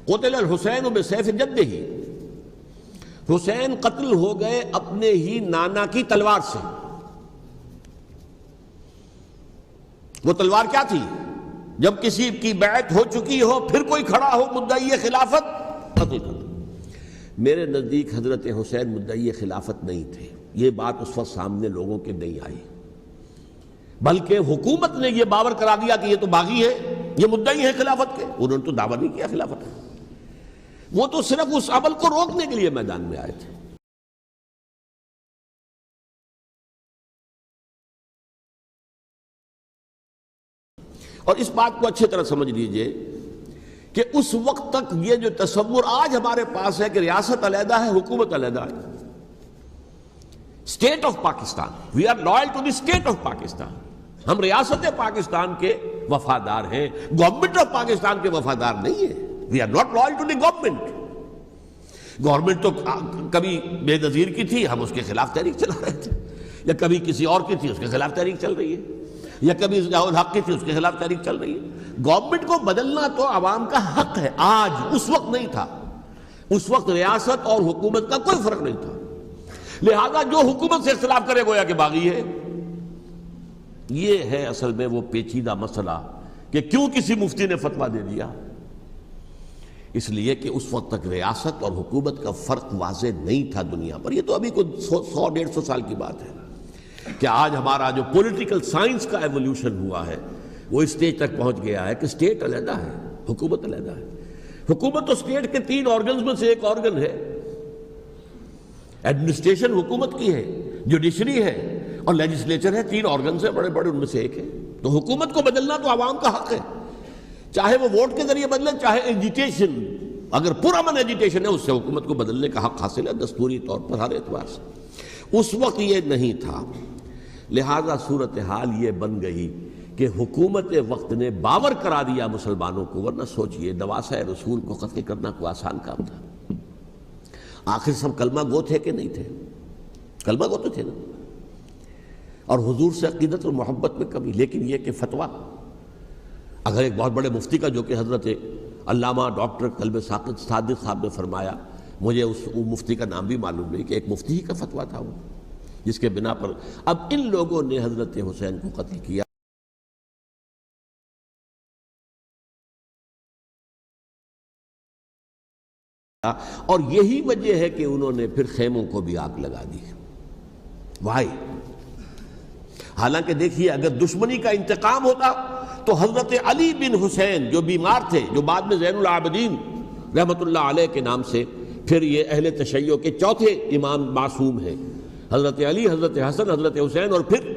قتل الحسین بسیف جدہ، حسین قتل ہو گئے اپنے ہی نانا کی تلوار سے۔ وہ تلوار کیا تھی؟ جب کسی کی بیعت ہو چکی ہو پھر کوئی کھڑا ہو مدعی خلافت، قتل کر دو۔ میرے نزدیک حضرت حسین مدعی خلافت نہیں تھے، یہ بات اس وقت سامنے لوگوں کے نہیں آئی، بلکہ حکومت نے یہ باور کرا دیا کہ یہ تو باغی ہے، یہ مدعی ہے خلافت کے۔ انہوں نے تو دعویٰ نہیں کیا خلافت کا، وہ تو صرف اس عمل کو روکنے کے لیے میدان میں آئے تھے۔ اور اس بات کو اچھی طرح سمجھ لیجئے کہ اس وقت تک یہ جو تصور آج ہمارے پاس ہے کہ ریاست علیحدہ ہے، حکومت علیحدہ ہے، state of Pakistan, we are loyal to the state of Pakistan, ہم ریاست پاکستان کے وفادار ہیں، گورنمنٹ آف پاکستان کے وفادار نہیں ہیں، we are not loyal to the government. Government تو کبھی بے نظیر کی تھی، ہم اس کے خلاف تحریک چلا رہے تھے، یا کبھی کسی اور کی تھی اس کے خلاف تحریک چل رہی ہے، یا کبھی ضیاء الحق کی تھی اس کے خلاف تحریک چل رہی ہے۔ گورنمنٹ کو بدلنا تو عوام کا حق ہے، آج، اس وقت نہیں تھا۔ اس وقت ریاست اور حکومت کا کوئی فرق نہیں تھا، لہذا جو حکومت سے اختلاف کرے گویا کہ باغی ہے۔ یہ ہے اصل میں وہ پیچیدہ مسئلہ کہ کیوں کسی مفتی نے فتویٰ دے دیا، اس لیے کہ اس وقت تک ریاست اور حکومت کا فرق واضح نہیں تھا دنیا پر۔ یہ تو ابھی کوئی 100-150 سال کی بات ہے کہ آج ہمارا جو پولیٹیکل سائنس کا ایولیوشن ہوا ہے وہ اس سٹیج تک پہنچ گیا ہے کہ اسٹیٹ علیحدہ ہے، حکومت علیحدہ ہے۔ حکومت تو اسٹیٹ کے 3 آرگنز میں سے ایک آرگن ہے، ایڈمنسٹریشن حکومت کی ہے، جوڈیشری ہے اور لیجسلیچر ہے، 3 آرگنز ہیں بڑے بڑے، ان میں سے ایک ہے۔ تو حکومت کو بدلنا تو عوام کا حق ہے، چاہے وہ ووٹ کے ذریعے بدلے، چاہے ایجیٹیشن، اگر پرامن ایجیٹیشن ہے اس سے حکومت کو بدلنے کا حق حاصل ہے دستوری طور پر ہر اعتبار سے۔ اس وقت یہ نہیں تھا، لہذا صورتحال یہ بن گئی کہ حکومت وقت نے باور کرا دیا مسلمانوں کو، ورنہ سوچئے نواسہ رسول کو قتل کرنا کوئی آسان کام تھا؟ آخر سب کلمہ گو تھے کہ نہیں تھے؟ کلمہ گو تو تھے نا، اور حضور سے عقیدت اور محبت میں کمی، لیکن یہ کہ فتویٰ اگر ایک بہت بڑے مفتی کا، جو کہ حضرت علامہ ڈاکٹر قلب صادق صاحب نے فرمایا، مجھے اس مفتی کا نام بھی معلوم نہیں، کہ ایک مفتی ہی کا فتویٰ تھا وہ، جس کے بنا پر اب ان لوگوں نے حضرت حسین کو قتل کیا۔ اور یہی وجہ ہے کہ انہوں نے پھر خیموں کو بھی آگ لگا دی۔ وائی؟ حالانکہ دیکھیے اگر دشمنی کا انتقام ہوتا تو حضرت علی بن حسین جو بیمار تھے، جو بعد میں زین العابدین رحمۃ اللہ علیہ کے نام سے پھر یہ اہل تشیع کے چوتھے امام معصوم ہیں، حضرت علی، حضرت حسن، حضرت حسین، اور پھر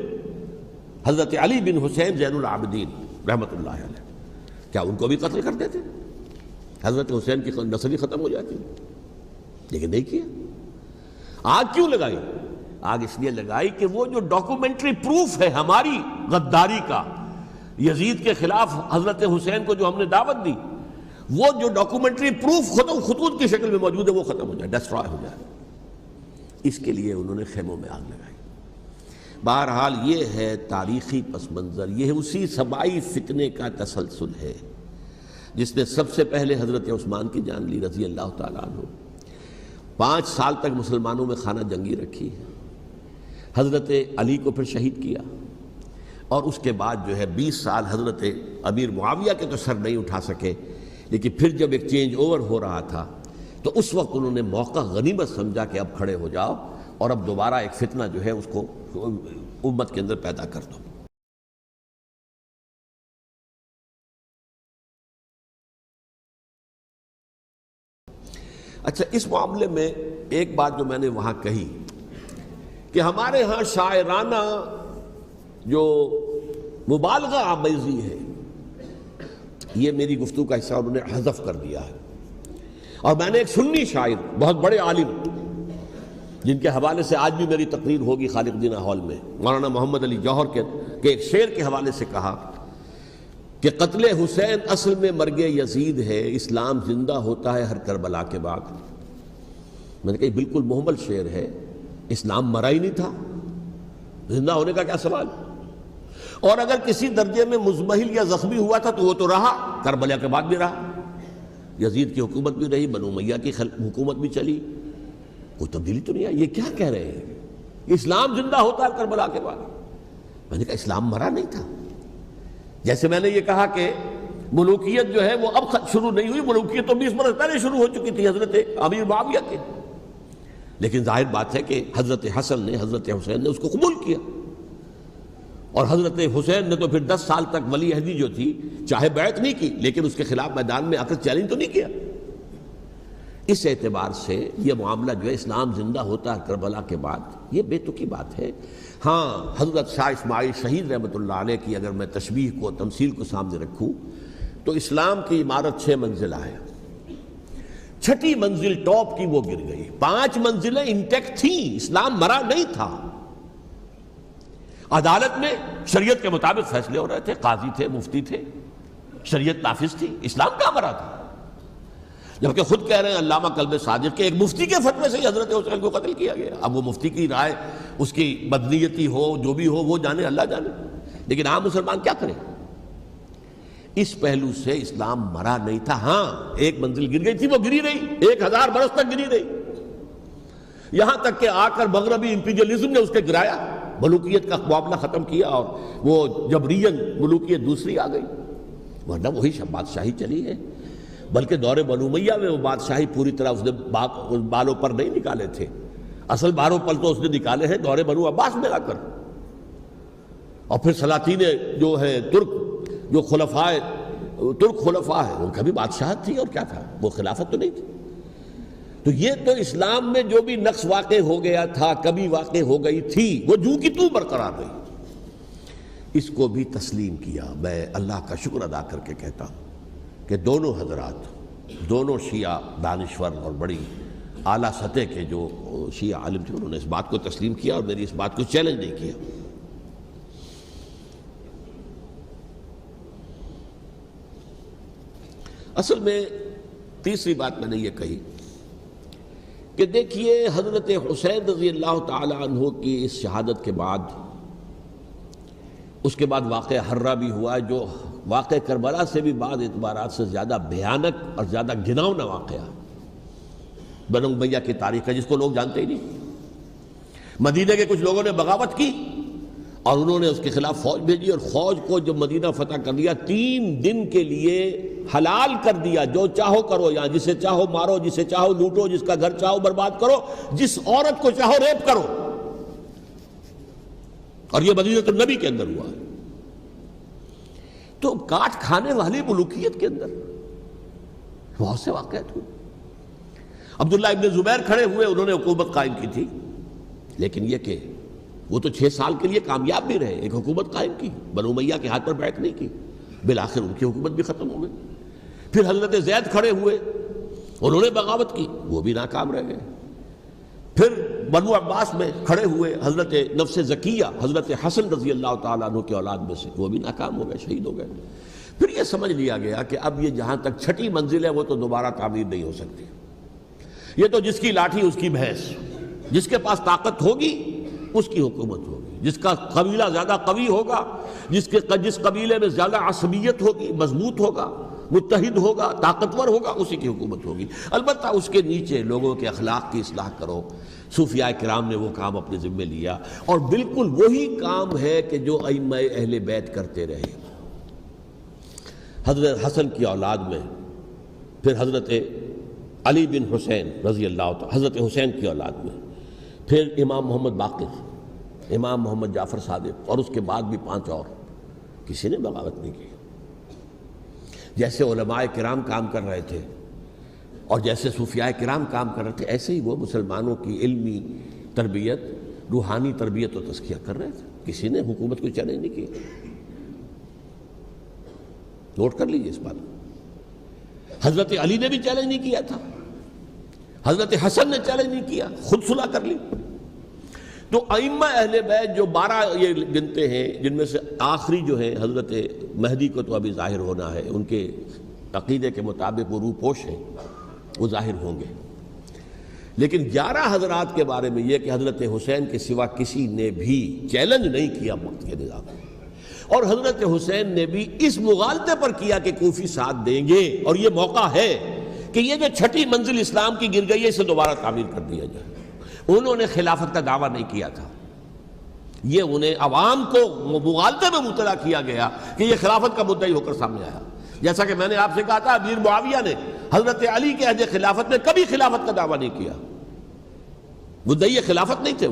حضرت علی بن حسین زین العابدین رحمۃ اللہ علیہ، کیا ان کو بھی قتل کر دیتے؟ حضرت حسین کی نسل ہی ختم ہو جاتی، لیکن نہیں کیا۔ آگ کیوں لگائی؟ آگ اس لیے لگائی کہ وہ جو ڈاکومنٹری پروف ہے ہماری غداری کا، یزید کے خلاف حضرت حسین کو جو ہم نے دعوت دی، وہ جو ڈاکومنٹری پروف خطوط کی شکل میں موجود ہے وہ ختم ہو جائے، ڈسٹرائے ہو جائے۔ اس کے لیے انہوں نے خیموں میں آگ لگائی۔ بہرحال یہ ہے تاریخی پس منظر، یہ اسی سبائی فتنے کا تسلسل ہے جس نے سب سے پہلے حضرت عثمان کی جان لی رضی اللہ تعالیٰ عنہ۔ 5 سال تک مسلمانوں میں خانہ جنگی رکھی، حضرت علی کو پھر شہید کیا، اور اس کے بعد جو ہے 20 سال حضرت امیر معاویہ کے تو سر نہیں اٹھا سکے، لیکن پھر جب ایک چینج اوور ہو رہا تھا تو اس وقت انہوں نے موقع غنیمت سمجھا کہ اب کھڑے ہو جاؤ اور اب دوبارہ ایک فتنہ جو ہے اس کو امت کے اندر پیدا کر دو۔ اچھا، اس معاملے میں ایک بات جو میں نے وہاں کہی کہ ہمارے ہاں شاعرانہ جو مبالغہ آمیزی ہے، یہ میری گفتگو کا حصہ انہوں نے حذف کر دیا ہے، اور میں نے ایک سنی شاعر بہت بڑے عالم جن کے حوالے سے آج بھی میری تقریر ہوگی خالق دینہ ہال میں، مولانا محمد علی جوہر کے ایک شعر کے حوالے سے کہا کہ قتل حسین اصل میں مرگ یزید ہے، اسلام زندہ ہوتا ہے ہر کربلا کے بعد۔ میں نے کہا بالکل محمل شعر ہے، اسلام مرا ہی نہیں تھا، زندہ ہونے کا کیا سوال؟ اور اگر کسی درجے میں مزمحل یا زخمی ہوا تھا تو وہ تو رہا، کربلا کے بعد بھی رہا، یزید کی حکومت بھی رہی، بنو امیہ کی حکومت بھی چلی، کوئی تبدیلی تو نہیں آئی۔ یہ کیا کہہ رہے ہیں؟ اسلام زندہ ہوتا ہے کربلا کے بعد۔ میں نے کہا اسلام مرا نہیں تھا۔ جیسے میں نے یہ کہا کہ ملوکیت جو ہے وہ اب شروع نہیں ہوئی، ملوکیت تو 20 برس پہلے شروع ہو چکی تھی حضرت امیر معاویہ کے، لیکن ظاہر بات ہے کہ حضرت حسن نے، حضرت حسین نے اس کو قبول کیا، اور حضرت حسین نے تو پھر 10 سال تک ولی عہدی جو تھی چاہے بیعت نہیں کی، لیکن اس کے خلاف میدان میں آ کر چیلنج تو نہیں کیا۔ اس اعتبار سے یہ معاملہ جو ہے اسلام زندہ ہوتا ہے کربلا کے بعد، یہ بے تکی بات ہے۔ ہاں، حضرت شاہ اسماعیل شہید رحمۃ اللہ علیہ کی اگر میں تشبیہ کو، تمثیل کو سامنے رکھوں تو اسلام کی عمارت 6 منزلہ ہے، 6ٹھی منزل ٹاپ کی وہ گر گئی، 5 منزلیں انٹیکٹ تھیں، اسلام مرا نہیں تھا۔ عدالت میں شریعت کے مطابق فیصلے ہو رہے تھے، قاضی تھے، مفتی تھے، شریعت نافذ تھی، اسلام کہاں مرا تھا؟ جبکہ خود کہہ رہے ہیں علامہ کلب صادق کے ایک مفتی کے فتوے سے حضرت حسین کو قتل کیا گیا۔ اب وہ مفتی کی رائے، اس کی بدنیتی ہو، جو بھی ہو، وہ جانے، اللہ جانے، لیکن عام مسلمان کیا کرے؟ اس پہلو سے اسلام مرا نہیں تھا۔ ہاں، ایک منزل گر گئی تھی، وہ گری رہی، 1000 برس تک گری رہی، یہاں تک کہ آ کر مغربی امپیریلزم نے اس کے گرایا، ملوکیت کا معاملہ ختم کیا، اور وہ جبرین ملوکیت دوسری آ گئی، ورنہ وہی بادشاہی چلی ہے۔ بلکہ دور بنو امیہ میں وہ بادشاہی پوری طرح اس نے بالوں پر نہیں نکالے تھے، اصل بالوں پر تو اس نے نکالے ہیں دور بنو عباس میں آ کر، اور پھر سلاطین جو ہے ترک، جو ترک خلفاء ہیں، ان کا بھی بادشاہت تھی، اور کیا تھا، وہ خلافت تو نہیں تھی۔ تو یہ تو اسلام میں جو بھی نقص واقع ہو گیا تھا، کبھی واقع ہو گئی تھی، وہ جو کی تو برقرار رہی، اس کو بھی تسلیم کیا۔ میں اللہ کا شکر ادا کر کے کہتا ہوں کہ دونوں حضرات، دونوں شیعہ دانشور اور بڑی اعلیٰ سطح کے جو شیعہ عالم تھے، انہوں نے اس بات کو تسلیم کیا اور میری اس بات کو چیلنج نہیں کیا۔ اصل میں تیسری بات میں نے یہ کہی کہ دیکھیے حضرت حسین رضی اللہ تعالی عنہ کی اس شہادت کے بعد، اس کے بعد واقعہ حرہ بھی ہوا، جو واقعہ کربلا سے بھی بعض اعتبارات سے زیادہ بھیانک اور زیادہ گھناؤنا واقعہ بنو امیہ کی تاریخ ہے، جس کو لوگ جانتے ہی نہیں۔ مدینہ کے کچھ لوگوں نے بغاوت کی اور انہوں نے اس کے خلاف فوج بھیجی، اور فوج کو جب مدینہ فتح کر لیا، 3 دن کے لیے حلال کر دیا، جو چاہو کرو، یہاں جسے چاہو مارو، جسے چاہو لوٹو، جس کا گھر چاہو برباد کرو، جس عورت کو چاہو ریپ کرو، اور یہ مدینہ النبی کے اندر ہوا ہے۔ تو کاٹ کھانے والی ملوکیت کے اندر بہت سے واقعات ہوئے۔ عبداللہ ابن زبیر کھڑے ہوئے، انہوں نے حکومت قائم کی تھی، لیکن یہ کہ وہ تو 6 سال کے لیے کامیاب بھی رہے، ایک حکومت قائم کی، بنو امیہ کے ہاتھ پر بیعت نہیں کی، بالآخر ان کی حکومت بھی ختم ہو گئی۔ پھر حضرت زید کھڑے ہوئے، انہوں نے بغاوت کی، وہ بھی ناکام رہ گئے۔ پھر بنو عباس میں کھڑے ہوئے حضرت نفس زکیہ حضرت حسن رضی اللہ تعالیٰ عنہ کے اولاد میں سے، وہ بھی ناکام ہو گئے، شہید ہو گئے۔ پھر یہ سمجھ لیا گیا کہ اب یہ جہاں تک چھٹی منزل ہے وہ تو دوبارہ تعمیر نہیں ہو سکتی، یہ تو جس کی لاٹھی اس کی بھینس، جس کے پاس طاقت ہوگی اس کی حکومت ہوگی، جس کا قبیلہ زیادہ قوی ہوگا، جس قبیلے میں زیادہ عصبیت ہوگی، مضبوط ہوگا، متحد ہوگا، طاقتور ہوگا، اسی کی حکومت ہوگی۔ البتہ اس کے نیچے لوگوں کے اخلاق کی اصلاح کرو۔ صوفیاء کرام نے وہ کام اپنے ذمے لیا، اور بالکل وہی کام ہے کہ جو ائمہ اہل بیت کرتے رہے۔ حضرت حسن کی اولاد میں پھر حضرت علی بن حسین رضی اللہ تعالیٰ، حضرت حسین کی اولاد میں پھر امام محمد باقر، امام محمد جعفر صادق، اور اس کے بعد بھی 5 اور، کسی نے بغاوت نہیں کی۔ جیسے علماء کرام کام کر رہے تھے اور جیسے صوفیاء کرام کام کر رہے تھے، ایسے ہی وہ مسلمانوں کی علمی تربیت، روحانی تربیت و تزکیہ کر رہے تھے، کسی نے حکومت کو چیلنج نہیں کیا۔ نوٹ کر لیجیے اس بات کو۔ حضرت علی نے بھی چیلنج نہیں کیا تھا، حضرت حسن نے چیلنج نہیں کیا، خود صلح کر لی۔ تو ائمہ اہل بیت جو 12 یہ گنتے ہیں، جن میں سے آخری جو ہے حضرت مہدی کو تو ابھی ظاہر ہونا ہے، ان کے عقیدے کے مطابق وہ روح پوش ہیں، وہ ظاہر ہوں گے۔ لیکن 11 حضرات کے بارے میں یہ کہ حضرت حسین کے سوا کسی نے بھی چیلنج نہیں کیا وقت کے نظام کو، اور حضرت حسین نے بھی اس مغالطے پر کیا کہ کوفی ساتھ دیں گے، اور یہ موقع ہے کہ یہ جو چھٹی منزل اسلام کی گر گئی ہے اسے دوبارہ تعمیر کر دیا جائے۔ انہوں نے خلافت کا دعویٰ نہیں کیا تھا، یہ انہیں عوام کو مغالطے میں مبتلا کیا گیا کہ یہ خلافت کا مدعی ہو کر سامنے آیا۔ جیسا کہ میں نے آپ سے کہا تھا، امیر معاویہ نے حضرت علی کے عہد خلافت میں کبھی خلافت کا دعویٰ نہیں کیا، مدعی خلافت نہیں تھے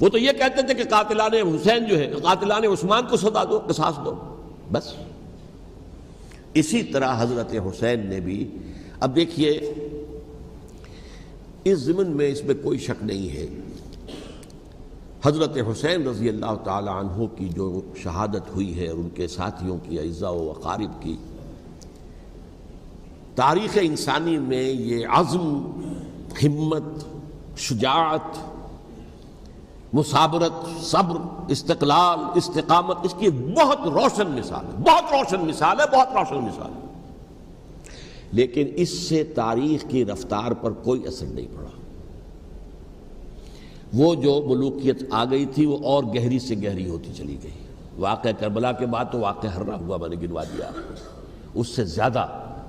وہ تو یہ کہتے تھے کہ قاتلان حسین جو ہے، قاتلان عثمان کو سزا دو، قصاص دو، بس۔ اسی طرح حضرت حسین نے بھی، اب دیکھیے اس ضمن میں اس میں کوئی شک نہیں ہے، حضرت حسین رضی اللہ تعالی عنہ کی جو شہادت ہوئی ہے اور ان کے ساتھیوں کی، اعزاء و اقارب کی، تاریخ انسانی میں یہ عزم، ہمت، شجاعت، مثابرت، صبر، استقلال، استقامت، اس کی ایک بہت روشن مثال ہے، بہت روشن مثال ہے، بہت روشن مثال ہے۔ لیکن اس سے تاریخ کی رفتار پر کوئی اثر نہیں پڑا۔ وہ جو ملوکیت آ گئی تھی وہ اور گہری سے گہری ہوتی چلی گئی۔ واقعہ کربلا کے بعد تو واقعہ ہررا ہوا، میں نے گنوا دیا، اس سے زیادہ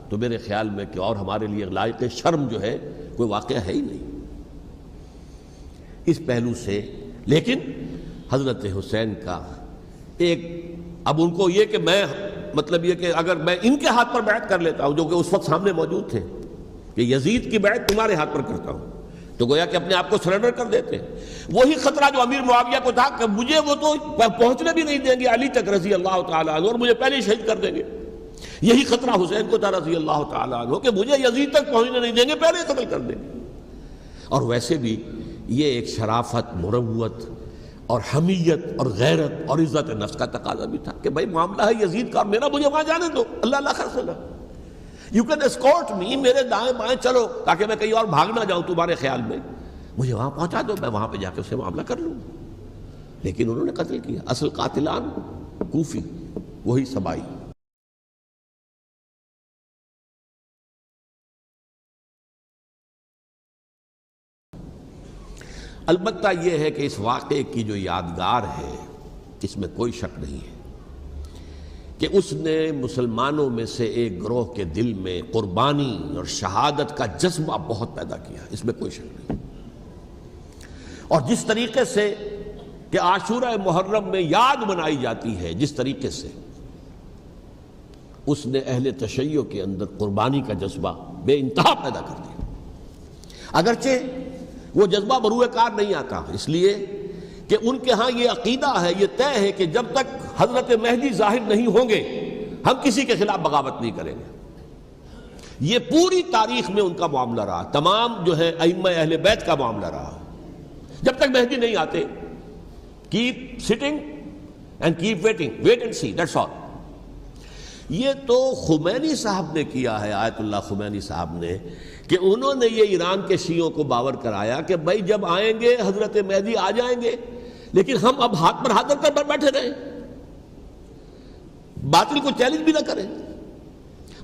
تو میرے خیال میں کہ اور ہمارے لیے لائق شرم جو ہے کوئی واقعہ ہے ہی نہیں اس پہلو سے۔ لیکن حضرت حسین کا ایک، اب ان کو یہ کہ میں مطلب یہ کہ اگر میں ان کے ہاتھ پر بیعت کر لیتا ہوں، جو کہ اس وقت سامنے موجود تھے، کہ یزید کی بیعت تمہارے ہاتھ پر کرتا ہوں، تو گویا کہ اپنے آپ کو سرنڈر کر دیتے۔ وہی خطرہ جو امیر معاویہ کو تھا کہ مجھے وہ تو پہنچنے بھی نہیں دیں گے علی تک رضی اللہ تعالیٰ عنہ، اور مجھے پہلے ہی شہید کر دیں گے۔ یہی خطرہ حسین کو تھا رضی اللہ تعالیٰ عنہ کہ مجھے یزید تک پہنچنے نہیں دیں گے، پہلے ہی قتل کر دیں گے۔ اور ویسے بھی یہ ایک شرافت، مروت اور حمیت اور غیرت اور عزت نفس کا تقاضا بھی تھا کہ بھائی معاملہ ہے یزید کا، میرا مجھے وہاں جانے دو، اللہ اللہ خرسنا، یو کین اسکورٹ می، میرے دائیں بائیں چلو تاکہ میں کہیں اور بھاگ نہ جاؤں تمہارے خیال میں، مجھے وہاں پہنچا دو، میں وہاں پہ جا کے اسے معاملہ کر لوں۔ لیکن انہوں نے قتل کیا، اصل قاتلان کوفی، وہی سبائی۔ البتہ یہ ہے کہ اس واقعے کی جو یادگار ہے اس میں کوئی شک نہیں ہے کہ اس نے مسلمانوں میں سے ایک گروہ کے دل میں قربانی اور شہادت کا جذبہ بہت پیدا کیا، اس میں کوئی شک نہیں۔ اور جس طریقے سے کہ عاشورہ محرم میں یاد منائی جاتی ہے، جس طریقے سے اس نے اہل تشیع کے اندر قربانی کا جذبہ بے انتہا پیدا کر دیا، اگرچہ وہ جذبہ بروئے کار نہیں آتا، اس لیے کہ ان کے ہاں یہ عقیدہ ہے، یہ طے ہے کہ جب تک حضرت مہدی ظاہر نہیں ہوں گے ہم کسی کے خلاف بغاوت نہیں کریں گے۔ یہ پوری تاریخ میں ان کا معاملہ رہا، تمام جو ہے ائمہ اہل بیت کا معاملہ رہا، جب تک مہدی نہیں آتے keep sitting and keep waiting, wait and see, that's all. یہ تو خمینی صاحب نے کیا ہے، آیت اللہ خمینی صاحب نے، کہ انہوں نے یہ ایران کے شیعوں کو باور کرایا کہ بھائی جب آئیں گے حضرت مہدی آ جائیں گے، لیکن ہم اب ہاتھ پر ہاتھ رکھ کر بیٹھے رہیں، باطل کو چیلنج بھی نہ کریں،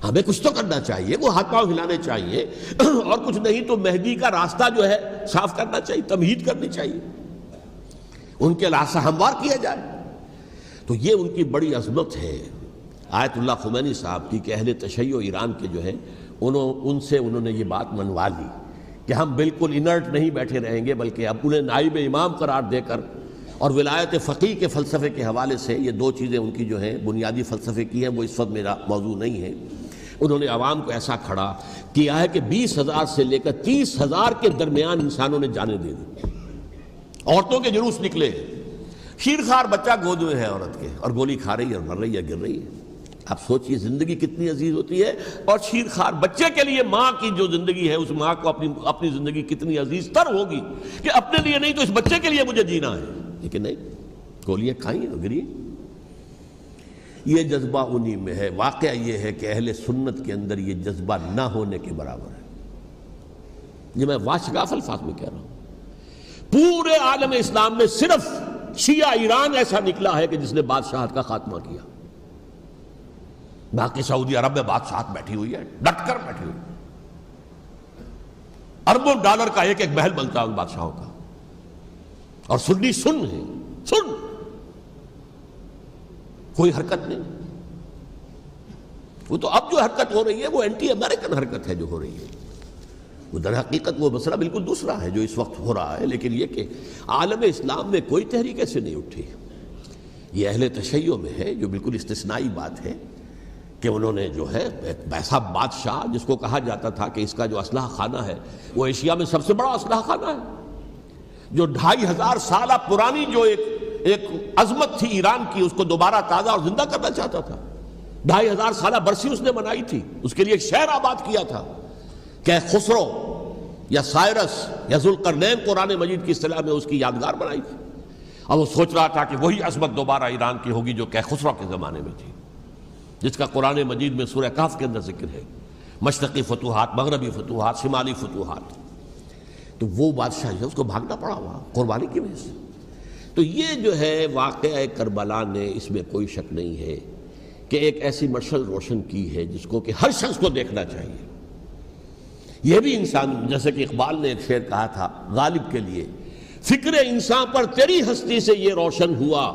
ہمیں کچھ تو کرنا چاہیے، وہ ہاتھ پاؤں ہلانے چاہیے، اور کچھ نہیں تو مہدی کا راستہ جو ہے صاف کرنا چاہیے، تمہید کرنی چاہیے، ان کے راستہ ہموار کیا جائے۔ تو یہ ان کی بڑی عظمت ہے آیت اللہ خمینی صاحب کی کہ اہل تشیع ایران کے جو ہے ان سے انہوں نے یہ بات منوا لی کہ ہم بالکل انرٹ نہیں بیٹھے رہیں گے، بلکہ اب انہیں نائب امام قرار دے کر اور ولایت فقیہ کے فلسفے کے حوالے سے، یہ دو چیزیں ان کی جو ہیں بنیادی فلسفے کی ہیں، وہ اس وقت میرا موضوع نہیں ہے، انہوں نے عوام کو ایسا کھڑا کیا ہے کہ 20,000 سے لے کر 30,000 کے درمیان انسانوں نے جانیں دے دی، عورتوں کے جلوس نکلے، شیرخوار بچہ گود میں ہے عورت کے، اور گولی کھا رہی ہے اور مر رہی ہے، گر رہی ہے۔ آپ سوچئے زندگی کتنی عزیز ہوتی ہے، اور شیرخوار بچے کے لیے ماں کی جو زندگی ہے، اس ماں کو اپنی زندگی کتنی عزیز تر ہوگی کہ اپنے لیے نہیں تو اس بچے کے لیے مجھے جینا ہے، لیکن نہیں، گولیاں کھائیں اور گری۔ یہ جذبہ انہی میں ہے۔ واقعہ یہ ہے کہ اہل سنت کے اندر یہ جذبہ نہ ہونے کے برابر ہے، یہ میں واشگاف الفاظ میں کہہ رہا ہوں۔ پورے عالم اسلام میں صرف شیعہ ایران ایسا نکلا ہے کہ جس نے بادشاہت کا خاتمہ کیا، باقی سعودی عرب میں بادشاہت بیٹھی ہوئی ہے، ڈٹ کر بیٹھی ہوئی، اربوں ڈالر کا ایک ایک محل بنتا ہے ان بادشاہوں کا، اور سنی سن ہے، سن، کوئی حرکت نہیں۔ وہ تو اب جو حرکت ہو رہی ہے وہ اینٹی امریکن حرکت ہے جو ہو رہی ہے، وہ در حقیقت وہ مسئلہ بالکل دوسرا ہے جو اس وقت ہو رہا ہے، لیکن یہ کہ عالم اسلام میں کوئی تحریک ایسے نہیں اٹھی۔ یہ اہل تشیع میں ہے جو بالکل استثنائی بات ہے کہ انہوں نے جو ہے ایک ایسا بادشاہ جس کو کہا جاتا تھا کہ اس کا جو اسلحہ خانہ ہے وہ ایشیا میں سب سے بڑا اسلحہ خانہ ہے، جو 2500 سالہ پرانی جو ایک عظمت تھی ایران کی، اس کو دوبارہ تازہ اور زندہ کرنا چاہتا تھا۔ 2500 سالہ برسی اس نے منائی تھی، اس کے لیے ایک شہر آباد کیا تھا کہ خسرو یا سائرس یا ذوالقرنین قرآن مجید کی اصطلاح میں اس کی یادگار بنائی تھی، اور وہ سوچ رہا تھا کہ وہی عظمت دوبارہ ایران کی ہوگی جو کہ خسرو کے زمانے میں تھی، جس کا قرآن مجید میں سورہ کہف کے اندر ذکر ہے، مشرقی فتوحات، مغربی فتوحات، شمالی فتوحات۔ تو وہ بادشاہ ہے، اس کو بھاگنا پڑا وہاں قربانی کی وجہ سے۔ تو یہ جو ہے واقعہ کربلا نے، اس میں کوئی شک نہیں ہے کہ ایک ایسی مشعل روشن کی ہے جس کو کہ ہر شخص کو دیکھنا چاہیے۔ یہ بھی انسان، جیسے کہ اقبال نے ایک شعر کہا تھا غالب کے لیے، فکر انسان پر تیری ہستی سے یہ روشن ہوا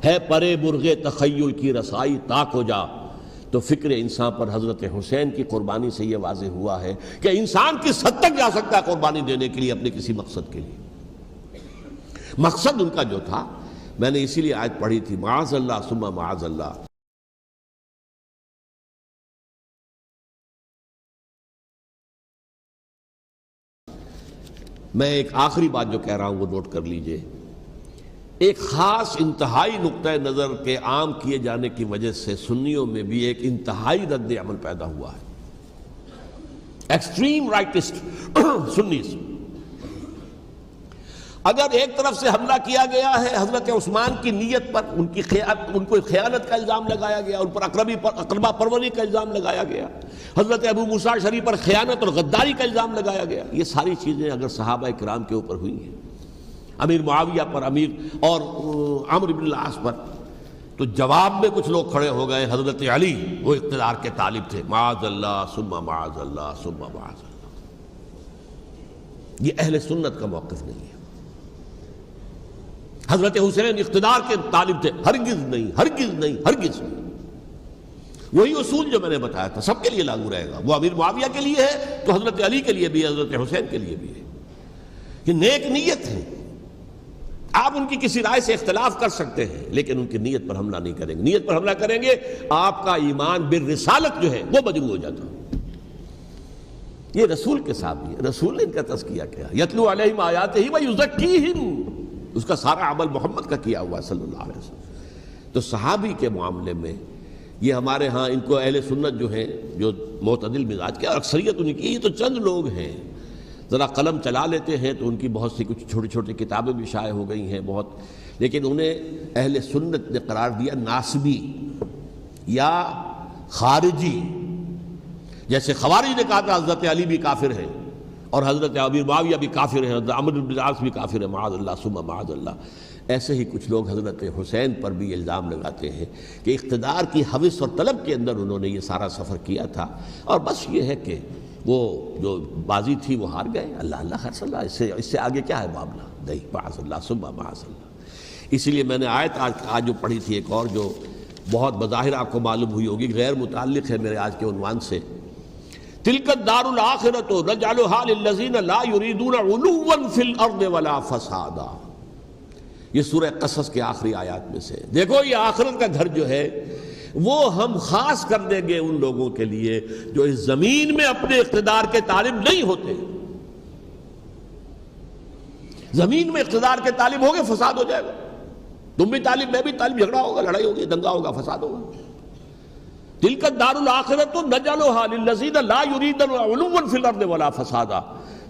ہے، پرے مرغ تخیل کی رسائی تاک ہو جا۔ تو فکر انسان پر حضرت حسین کی قربانی سے یہ واضح ہوا ہے کہ انسان کس حد تک جا سکتا ہے قربانی دینے کے لیے اپنے کسی مقصد کے لیے۔ مقصد ان کا جو تھا، میں نے اسی لیے آیت پڑھی تھی، معاذ اللہ ثم معاذ اللہ۔ میں ایک آخری بات جو کہہ رہا ہوں وہ نوٹ کر لیجئے۔ ایک خاص انتہائی نقطۂ نظر کے عام کیے جانے کی وجہ سے سنیوں میں بھی ایک انتہائی رد عمل پیدا ہوا ہے، ایکسٹریم رائٹسٹ سنیز۔ اگر ایک طرف سے حملہ کیا گیا ہے حضرت عثمان کی نیت پر، ان کو خیانت کا الزام لگایا گیا، ان پر اقربا پروری کا الزام لگایا گیا، حضرت ابو موسیٰ شریف پر خیانت اور غداری کا الزام لگایا گیا، یہ ساری چیزیں اگر صحابہ کرام کے اوپر ہوئی ہیں، امیر معاویہ پر، امیر اور عمرو بن العاص پر، تو جواب میں کچھ لوگ کھڑے ہو گئے، حضرت علی وہ اقتدار کے طالب تھے، معاذ اللہ ثم معاذ اللہ ثم معاذ اللہ۔ یہ اہل سنت کا موقف نہیں ہے۔ حضرت حسین اقتدار کے طالب تھے، ہرگز نہیں، ہرگز نہیں، ہرگز نہیں۔ وہی اصول جو میں نے بتایا تھا سب کے لیے لاگو رہے گا، وہ امیر معاویہ کے لیے ہے تو حضرت علی کے لیے بھی، حضرت حسین کے لیے بھی ہے۔ یہ نیک نیت ہے، آپ ان کی کسی رائے سے اختلاف کر سکتے ہیں لیکن ان کی نیت پر حملہ نہیں کریں گے۔ نیت پر حملہ کریں گے آپ کا ایمان بالرسالت جو ہے وہ مجروح ہو جاتا ہے۔ یہ رسول کے ساتھ بھی ہے، رسول نے ان کا تزکیہ کیا، یتلو علیہم آیاتہ ویزکیہم، اس کا سارا عمل محمد کا کیا ہوا صلی اللہ علیہ وسلم۔ تو صحابی کے معاملے میں یہ ہمارے ہاں ان کو اہل سنت جو ہیں، جو معتدل مزاج کے، اور اکثریت ان کی، یہ تو چند لوگ ہیں، ذرا قلم چلا لیتے ہیں تو ان کی بہت سی کچھ چھوٹی چھوٹی کتابیں بھی شائع ہو گئی ہیں بہت، لیکن انہیں اہل سنت نے قرار دیا ناسبی یا خارجی، جیسے خوارج نے کہا تھا حضرت علی بھی کافر ہیں اور حضرت ابی معاویہ بھی کافر ہیں، حضرت عمرو بن العاص بھی کافر ہیں، معاذ اللہ ثم معاذ اللہ، ایسے ہی کچھ لوگ حضرت حسین پر بھی الزام لگاتے ہیں کہ اقتدار کی ہوس اور طلب کے اندر انہوں نے یہ سارا سفر کیا تھا، اور بس یہ ہے کہ وہ جو بازی تھی وہ ہار گئے، اللہ اللہ خیر صلی اللہ، اس سے آگے کیا ہے معاملہ؟ نہیں، معاذ اللہ ثم معاذ اللہ۔ اسی لیے میں نے آیت آج جو پڑھی تھی ایک اور جو بہت بظاہر آپ کو معلوم ہوئی ہوگی، غیر متعلق ہے میرے آج کے عنوان سے، تلک الدار الآخرۃ نجعلھا للذین لا یریدون علوا فی الارض ولا فسادا، یہ سورہ قصص کے آخری آیات میں سے۔ دیکھو یہ آخرت کا گھر جو ہے وہ ہم خاص کر دیں گے ان لوگوں کے لیے جو اس زمین میں اپنے اقتدار کے طالب نہیں ہوتے۔ زمین میں اقتدار کے طالب ہوگے فساد ہو جائے گا، تم بھی طالب میں بھی طالب، جھگڑا ہوگا، لڑائی ہوگی، دنگا ہوگا، فساد ہوگا۔ تلک الدار الآخرۃ نجعلھا للذین لا یریدون علوا فی الارض ولا فسادا،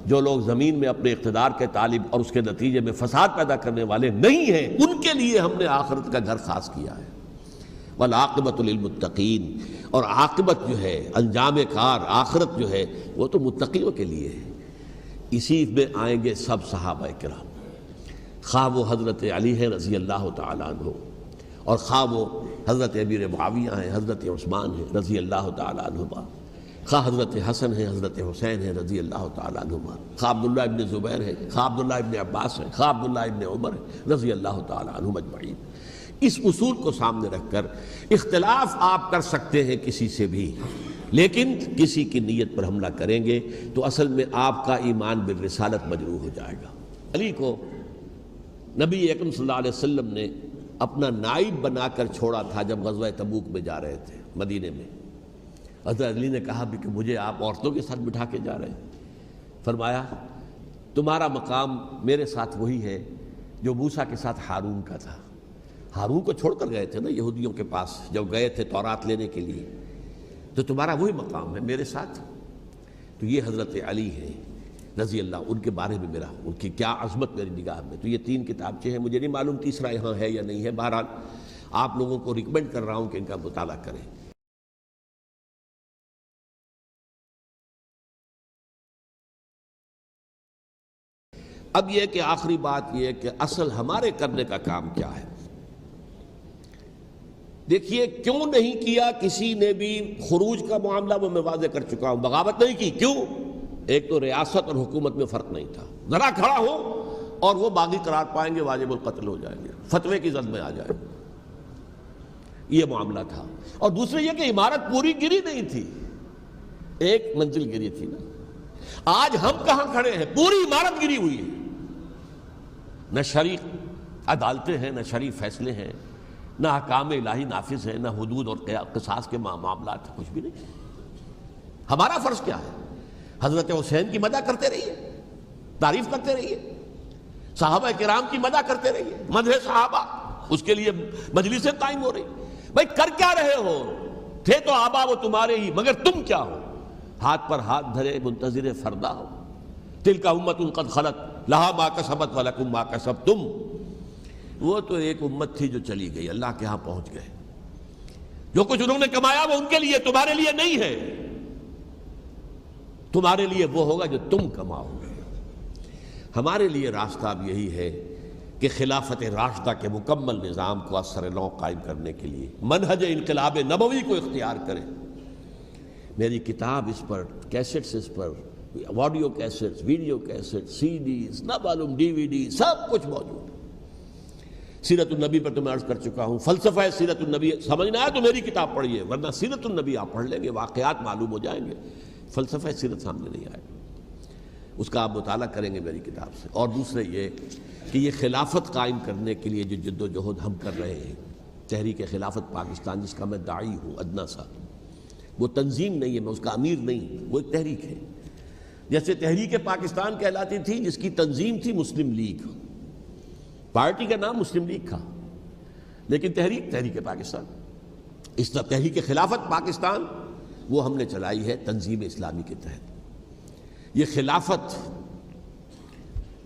جو لوگ زمین میں اپنے اقتدار کے طالب اور اس کے نتیجے میں فساد پیدا کرنے والے نہیں ہیں، ان کے لیے ہم نے آخرت کا گھر خاص کیا ہے۔ والعاقبۃ للمتقین، اور عاقبت جو ہے، انجام کار، آخرت جو ہے وہ تو متقیوں کے لیے ہے۔ اسی میں آئیں گے سب صحابہ کرام، خواہ وہ حضرت علی ہیں رضی اللہ تعالیٰ عنہ، اور خواہ وہ حضرت امیر معاویہ ہیں، حضرت عثمان ہیں رضی اللہ تعالیٰ عنہما، خواہ حضرت حسن ہیں، حضرت حسین ہیں رضی اللہ تعالیٰ عنہما، خواہ عبداللہ ابن زبیر ہیں، خواہ عبداللہ ابن عباس ہیں، خواہ عبداللہ ابن عمر ہیں رضی اللہ تعالیٰ عنہم اجمعین۔ اس اصول کو سامنے رکھ کر اختلاف آپ کر سکتے ہیں کسی سے بھی، لیکن کسی کی نیت پر حملہ کریں گے تو اصل میں آپ کا ایمان بالرسالت مجروح ہو جائے گا۔ علی کو نبی اکرم صلی اللہ علیہ وسلم نے اپنا نائب بنا کر چھوڑا تھا جب غزوہ تبوک میں جا رہے تھے مدینے میں۔ حضرت علی نے کہا بھی کہ مجھے آپ عورتوں کے ساتھ بٹھا کے جا رہے ہیں، فرمایا تمہارا مقام میرے ساتھ وہی ہے جو موسیٰ کے ساتھ ہارون کا تھا۔ ہارون کو چھوڑ کر گئے تھے نا یہودیوں کے پاس جب گئے تھے تورات لینے کے لیے، تو تمہارا وہی مقام ہے میرے ساتھ۔ تو یہ حضرت علی ہیں رضی اللہ، ان کے بارے میں میرا، ان کی کیا عظمت میری نگاہ میں۔ تو یہ 3 کتابچے ہیں، مجھے نہیں معلوم تیسرا یہاں ہے یا نہیں ہے، بہرحال آپ لوگوں کو ریکمینڈ کر رہا ہوں کہ ان کا مطالعہ کریں۔ اب یہ کہ آخری بات یہ کہ اصل ہمارے کرنے کا کام کیا ہے۔ دیکھیے کیوں نہیں کیا کسی نے بھی خروج کا معاملہ، وہ میں واضح کر چکا ہوں، بغاوت نہیں کی، کیوں؟ ایک تو ریاست اور حکومت میں فرق نہیں تھا، ذرا کھڑا ہو اور وہ باغی قرار پائیں گے، واجب القتل ہو جائیں گے، فتوے کی زد میں آ جائے، یہ معاملہ تھا۔ اور دوسرے یہ کہ عمارت پوری گری نہیں تھی، ایک منزل گری تھی نا۔ آج ہم کہاں کھڑے ہیں؟ پوری عمارت گری ہوئی ہے، نہ شرعی عدالتیں ہیں، نہ شرعی فیصلے ہیں، نہ احکام الہی نافذ ہیں، نہ حدود اور قصاص کے معاملات، کچھ بھی نہیں۔ ہمارا فرض کیا ہے؟ حضرت حسین کی مدح کرتے رہیے، تعریف کرتے رہیے، صحابہ کرام کی مدح کرتے رہیے، مدح صحابہ، اس کے لیے مجلسیں قائم ہو رہی۔ بھائی کر کیا رہے ہو؟ تھے تو آبا وہ تمہارے ہی، مگر تم کیا ہو؟ ہاتھ پر ہاتھ دھرے منتظر فردا ہو۔ تلک امۃ قد خلت لہا ما کسبت ولکم ما کسبتم، وہ تو ایک امت تھی جو چلی گئی، اللہ کے ہاں پہنچ گئے، جو کچھ انہوں نے کمایا وہ ان کے لیے، تمہارے لیے نہیں ہے، تمہارے لیے وہ ہوگا جو تم کماؤ گے۔ ہمارے لیے راستہ اب یہی ہے کہ خلافت راشدہ کے مکمل نظام کو اثر نو قائم کرنے کے لیے منہج انقلاب نبوی کو اختیار کریں۔ میری کتاب اس پر، کیسٹس اس پر، آڈیو کیسٹس، ویڈیو کیسٹس، سی ڈیز، نہ معلوم ڈی وی ڈی، سب کچھ موجود۔ سیرت النبی پر تو میں عرض کر چکا ہوں، فلسفہ سیرت النبی سمجھنا ہے تو میری کتاب پڑھیے، ورنہ سیرت النبی آپ پڑھ لیں گے، واقعات معلوم ہو جائیں گے، فلسفہ سیرت سامنے نہیں آئے گا، اس کا آپ مطالعہ کریں گے میری کتاب سے۔ اور دوسرے یہ کہ یہ خلافت قائم کرنے کے لیے جو جد و جہد ہم کر رہے ہیں، تحریک خلافت پاکستان جس کا میں داعی ہوں ادنا سا، وہ تنظیم نہیں ہے، میں اس کا امیر نہیں، وہ ایک تحریک ہے۔ جیسے تحریک پاکستان کہلاتی تھی جس کی تنظیم تھی مسلم لیگ، پارٹی کا نام مسلم لیگ تھا، لیکن تحریک پاکستان، اس طرح تحریک خلافت پاکستان وہ ہم نے چلائی ہے تنظیم اسلامی کے تحت۔ یہ خلافت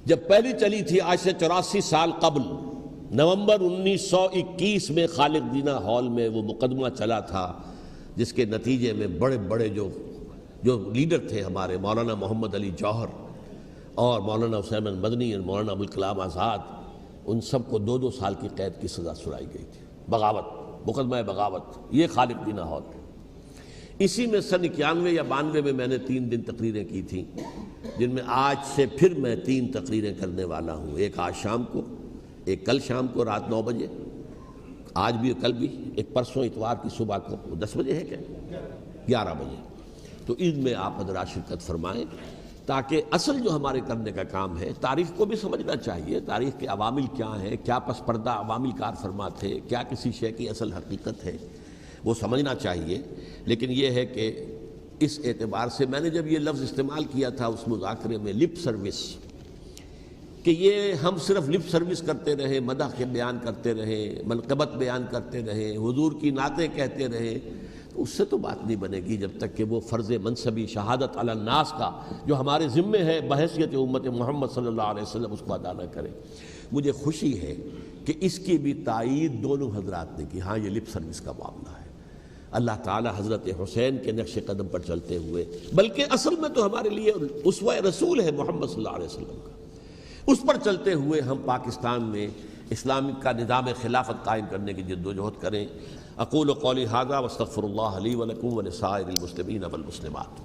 جب پہلی چلی تھی آج سے 84 سال قبل، نومبر 1921 میں خالق دینہ ہال میں وہ مقدمہ چلا تھا جس کے نتیجے میں بڑے بڑے جو لیڈر تھے ہمارے، مولانا محمد علی جوہر اور مولانا حسین مدنی اور مولانا ابوالکلام آزاد، ان سب کو 2 سال کی قید کی سزا سنائی گئی تھی، بغاوت، مقدمہ بغاوت، یہ خالق دینا ہال۔ اسی میں سن 91 یا 92 میں میں نے 3 دن تقریریں کی تھیں، جن میں آج سے پھر میں 3 تقریریں کرنے والا ہوں، ایک آج شام کو، ایک کل شام کو رات 9 بجے، آج بھی کل بھی، ایک پرسوں اتوار کی صبح کو 10 بجے ہے کیا 11 بجے۔ تو ان میں آپ حضرات شرکت فرمائیں، تاکہ اصل جو ہمارے کرنے کا کام ہے، تاریخ کو بھی سمجھنا چاہیے، تاریخ کے عوامل کیا ہیں، کیا پس پردہ عوامل کار فرما تھے، کیا کسی شے کی اصل حقیقت ہے، وہ سمجھنا چاہیے۔ لیکن یہ ہے کہ اس اعتبار سے میں نے جب یہ لفظ استعمال کیا تھا اس مذاکرے میں، لپ سروس، کہ یہ ہم صرف لپ سروس کرتے رہے، مدح کے بیان کرتے رہے، منقبت بیان کرتے رہے، حضور کی نعتیں کہتے رہے، تو اس سے تو بات نہیں بنے گی جب تک کہ وہ فرض منصبی شہادت علی الناس کا جو ہمارے ذمے ہے بحیثیت امت محمد صلی اللہ علیہ وسلم اس کو ادا نہ کرے۔ مجھے خوشی ہے کہ اس کی بھی تائید دونوں حضرات نے کی، ہاں یہ لپ سروس کا معاملہ ہے۔ اللہ تعالی حضرت حسین کے نقش قدم پر چلتے ہوئے، بلکہ اصل میں تو ہمارے لیے اسوہ رسول ہے محمد صلی اللہ علیہ وسلم کا، اس پر چلتے ہوئے ہم پاکستان میں اسلام کا نظام خلافت قائم کرنے کی جد و جہد کریں۔ اقول قولی ھذا واستغفر اللہ لی ولکم ولسائر المسلمین والمسلمات۔